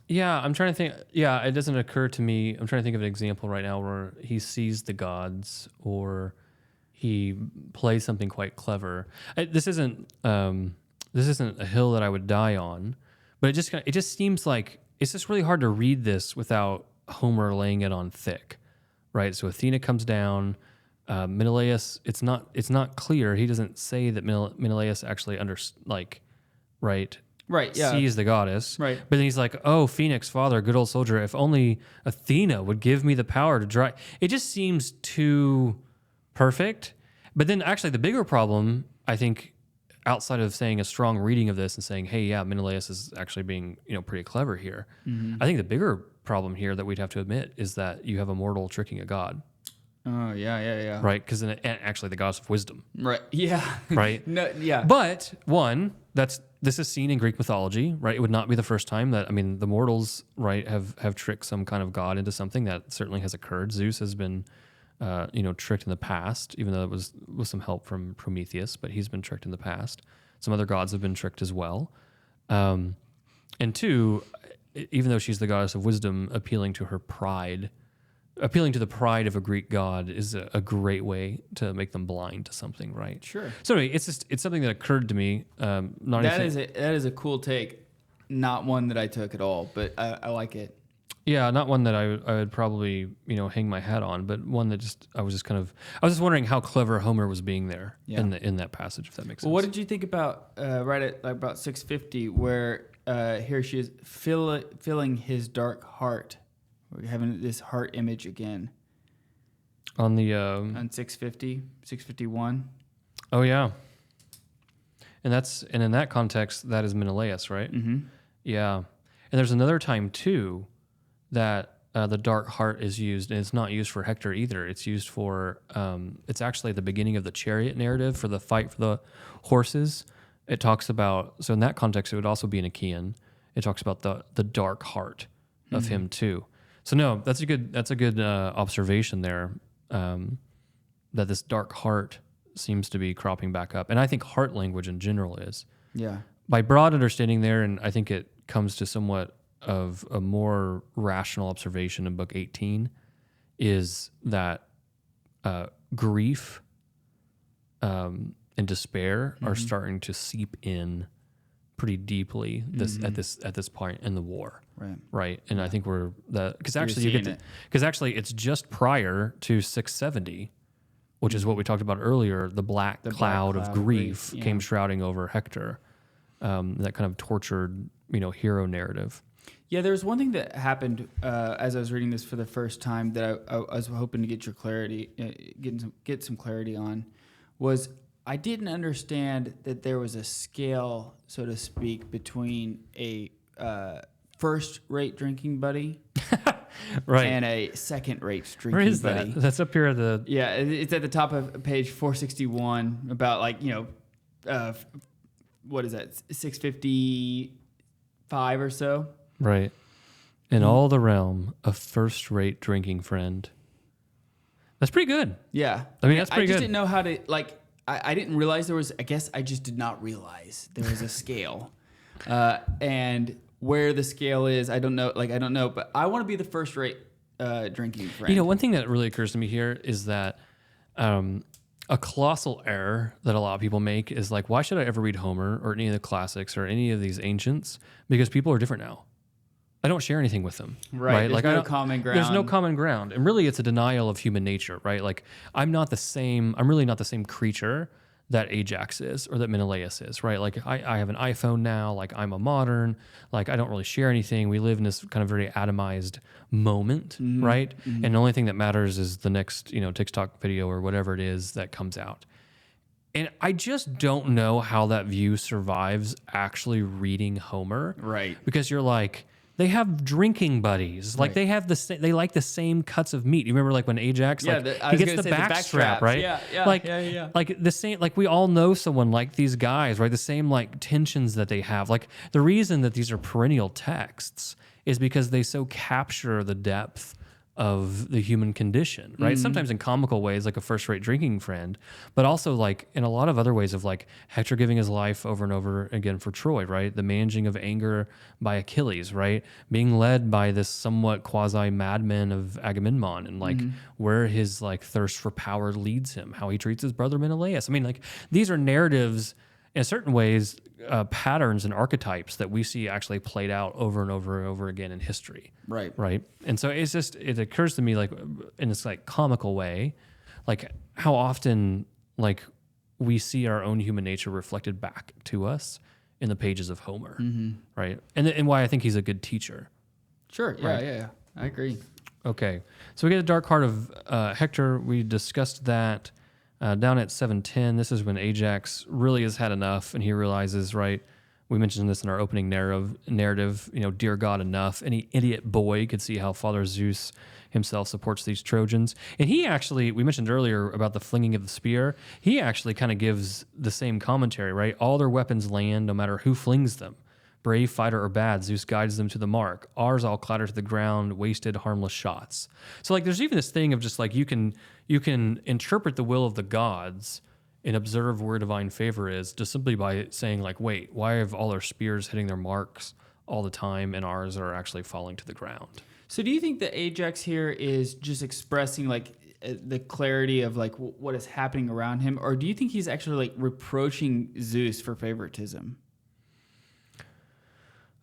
Yeah, I'm trying to think. Yeah, it doesn't occur to me. I'm trying to think of an example right now where he sees the gods or he plays something quite clever. This isn't a hill that I would die on, but it just seems like it's just really hard to read this without Homer laying it on thick, right? So Athena comes down. Menelaus, it's not clear. He doesn't say that Menelaus actually sees the goddess. Right. But then he's like, oh, Phoenix, father, good old soldier, if only Athena would give me the power to drive. It just seems too perfect. But then actually the bigger problem, I think, outside of saying a strong reading of this and saying, hey, yeah, Menelaus is actually being, pretty clever here. I think the bigger problem here that we'd have to admit is that you have a mortal tricking a god. Oh, yeah. Right? Because actually the goddess of wisdom. Right. Yeah. Right? No, yeah. But this is seen in Greek mythology, right? It would not be the first time that, the mortals, right, have tricked some kind of god into something. That certainly has occurred. Zeus has been tricked in the past, even though it was with some help from Prometheus, but he's been tricked in the past. Some other gods have been tricked as well. And two, even though she's the goddess of wisdom, appealing to the pride of a Greek god is a great way to make them blind to something, right? Sure. So anyway, it's something that occurred to me. That is a cool take. Not one that I took at all, but I like it. Yeah, not one that I would probably hang my hat on, but one that I was just wondering how clever Homer was being there in that passage, if that makes sense. Well, what did you think about right at about 650, where here she is filling his dark heart? We're having this heart image again on the on 650, 651. Oh yeah, and in that context, that is Menelaus, right? Mm-hmm. Yeah, and there's another time too that the dark heart is used, and it's not used for Hector either. It's used for it's actually at the beginning of the chariot narrative for the fight for the horses. It talks about, so in that context, it would also be an Achaean. It talks about the dark heart of him too. So no, that's a good observation there. That this dark heart seems to be cropping back up, and I think heart language in general is. Yeah. By broad understanding there, and I think it comes to somewhat of a more rational observation in book 18, is that grief and despair are starting to seep in pretty deeply at this point in the war. Right. And I think because actually it's just prior to 670, which is what we talked about earlier. The black cloud of grief came shrouding over Hector. That kind of tortured, hero narrative. Yeah, there was one thing that happened as I was reading this for the first time that I was hoping to get your clarity, get some clarity on, was I didn't understand that there was a scale, so to speak, between a first-rate drinking buddy right. and a second-rate drinking buddy. Where is that? That's up here at the... Yeah, it's at the top of page 461, about what is that, 655 or so? Right. In all the realm of first-rate drinking friend. That's pretty good. Yeah. I mean, that's pretty good. I just didn't know how to, I didn't realize there was, I guess I just did not realize there was a scale. And where the scale is, I don't know, but I want to be the first-rate drinking friend. One thing that really occurs to me here is that a colossal error that a lot of people make is why should I ever read Homer or any of the classics or any of these ancients? Because people are different now. I don't share anything with them. Right. There's no common ground. There's no common ground. And really it's a denial of human nature, right? I'm really not the same creature that Ajax is or that Menelaus is, right? I have an iPhone now, I'm a modern, I don't really share anything. We live in this kind of very atomized moment, right? Mm-hmm. And the only thing that matters is the next, TikTok video or whatever it is that comes out. And I just don't know how that view survives actually reading Homer. Right. Because you're they have drinking buddies. Right. They have they like the same cuts of meat. You remember when Ajax he gets the back strap, right? Yeah. The same, we all know someone like these guys, right? The same tensions that they have. The reason that these are perennial texts is because they so capture the depth of the human condition, right? Mm-hmm. Sometimes in comical ways, like a first-rate drinking friend, but also in a lot of other ways of Hector giving his life over and over again for Troy, right? The managing of anger by Achilles, right? Being led by this somewhat quasi-madman of Agamemnon and where his thirst for power leads him, how he treats his brother Menelaus. I mean, these are narratives in certain ways, patterns and archetypes that we see actually played out over and over and over again in history. Right. Right. And so it occurs to me in this comical way, how often we see our own human nature reflected back to us in the pages of Homer. Mm-hmm. Right. And why I think he's a good teacher. Sure. Yeah. Right? Yeah. I agree. Okay. So we get the dark heart of Hector. We discussed that. Down at 710, this is when Ajax really has had enough, and he realizes, right, we mentioned this in our opening narrative, dear God, enough. Any idiot boy could see how Father Zeus himself supports these Trojans. And he actually, we mentioned earlier about the flinging of the spear, he actually kind of gives the same commentary, right? All their weapons land no matter who flings them. Brave fighter or bad, Zeus guides them to the mark. Ours all clatter to the ground, wasted, harmless shots. So like there's even this thing of just like you can interpret the will of the gods and observe where divine favor is just simply by saying like, wait, why have all our spears hitting their marks all the time and ours are actually falling to the ground? So do you think that Ajax here is just expressing like the clarity of like what is happening around him, or do you think he's actually like reproaching Zeus for favoritism?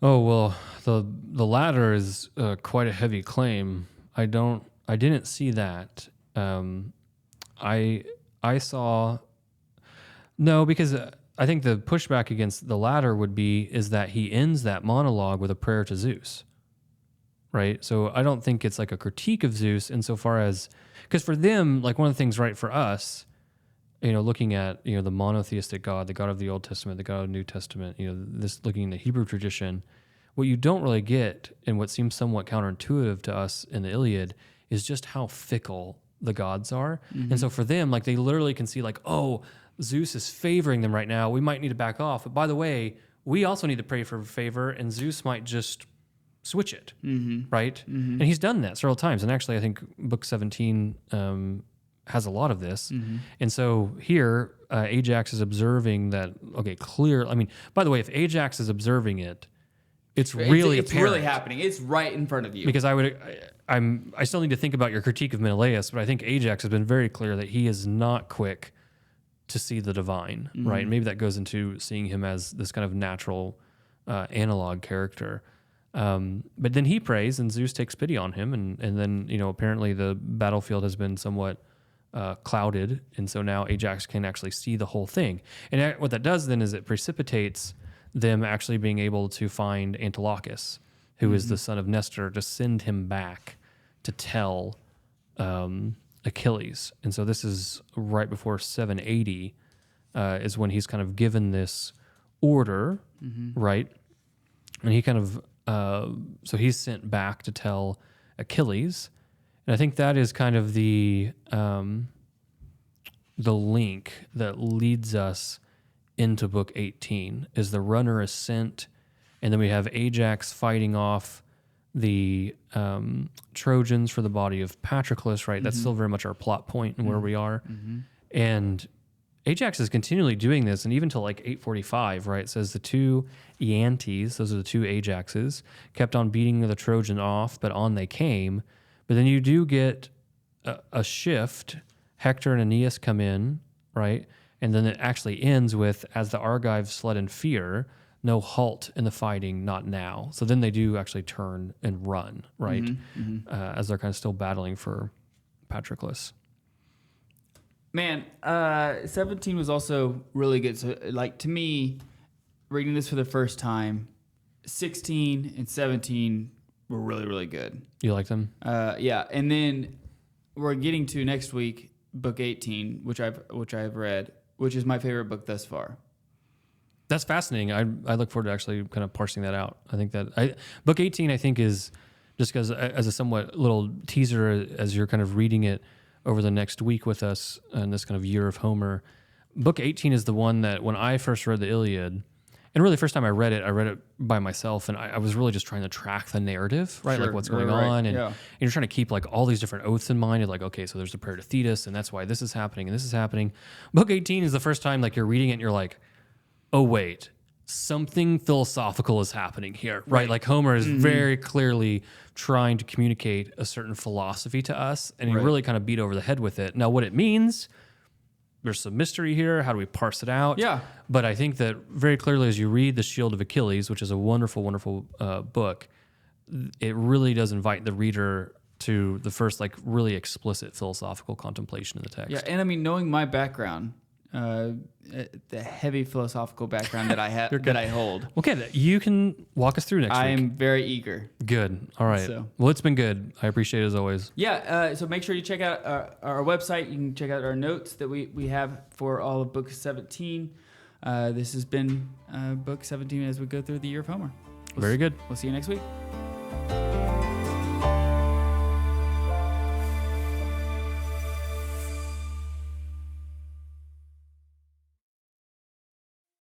Oh, well, the latter is quite a heavy claim. I didn't see that. I saw, no, because I think the pushback against the latter is that he ends that monologue with a prayer to Zeus, right? So I don't think it's like a critique of Zeus insofar as, because for them, like one of the things, right, for us, looking at, the monotheistic God, the God of the Old Testament, the God of the New Testament, this looking in the Hebrew tradition, what you don't really get and what seems somewhat counterintuitive to us in the Iliad is just how fickle the gods are. Mm-hmm. And so for them, like they literally can see like, oh, Zeus is favoring them right now. We might need to back off. But by the way, we also need to pray for favor and Zeus might just switch it, right? Mm-hmm. And he's done that several times. And actually, I think book 17 has a lot of this. Mm-hmm. And so here, Ajax is observing that, okay, clear. I mean, by the way, if Ajax is observing it, it's really happening. It's right in front of you. Because I still need to think about your critique of Menelaus, but I think Ajax has been very clear that he is not quick to see the divine, right? And maybe that goes into seeing him as this kind of natural analog character. But then he prays, and Zeus takes pity on him, and then apparently the battlefield has been somewhat clouded, and so now Ajax can actually see the whole thing. And what that does then is it precipitates them actually being able to find Glaucus, who is the son of Nestor, to send him back to tell Achilles. And so this is right before 780 is when he's kind of given this order, right? And he kind of, so he's sent back to tell Achilles. And I think that is kind of the link that leads us into book 18, is the runner is sent, and then we have Ajax fighting off the Trojans for the body of Patroclus, right? That's still very much our plot point and where we are. And Ajax is continually doing this, and even till like 845, right? It says the two Iantes, those are the two Ajaxes, kept on beating the Trojan off, but on they came. But then you do get a shift. Hector and Aeneas come in, right? And then it actually ends with, as the Argives fled in fear, no halt in the fighting, not now. So then they do actually turn and run, right? As they're kind of still battling for Patroclus. Man, 17 was also really good. So, like, to me, reading this for the first time, 16 and 17 were really, really good. You like them? Yeah. And then we're getting to next week, book 18, which I've read, which is my favorite book thus far. That's fascinating. I look forward to actually kind of parsing that out. I think that book 18, I think, is just because as a somewhat little teaser as you're kind of reading it over the next week with us in this kind of year of Homer. Book 18 is the one that when I first read the Iliad, and really first time I read it by myself, and I was really just trying to track the narrative, right? Sure, like what's going on, and you're trying to keep like all these different oaths in mind. You're like, okay, so there's the prayer to Thetis, and that's why this is happening, and this is happening. Book 18 is the first time like you're reading it, and you're like, oh wait, something philosophical is happening here, right? Like Homer is very clearly trying to communicate a certain philosophy to us, and he really kind of beat over the head with it. Now, what it means, there's some mystery here. How do we parse it out? Yeah. But I think that very clearly as you read The Shield of Achilles, which is a wonderful, wonderful book, it really does invite the reader to the first like really explicit philosophical contemplation in the text. Yeah, and I mean, knowing my background, the heavy philosophical background that I have, that I hold. Okay, you can walk us through next week. I am very eager. Good. All right. So. Well, it's been good. I appreciate it as always. Yeah. So make sure you check out our website. You can check out our notes that we have for all of book 17. This has been book 17 as we go through the year of Homer. Very good. We'll see you next week.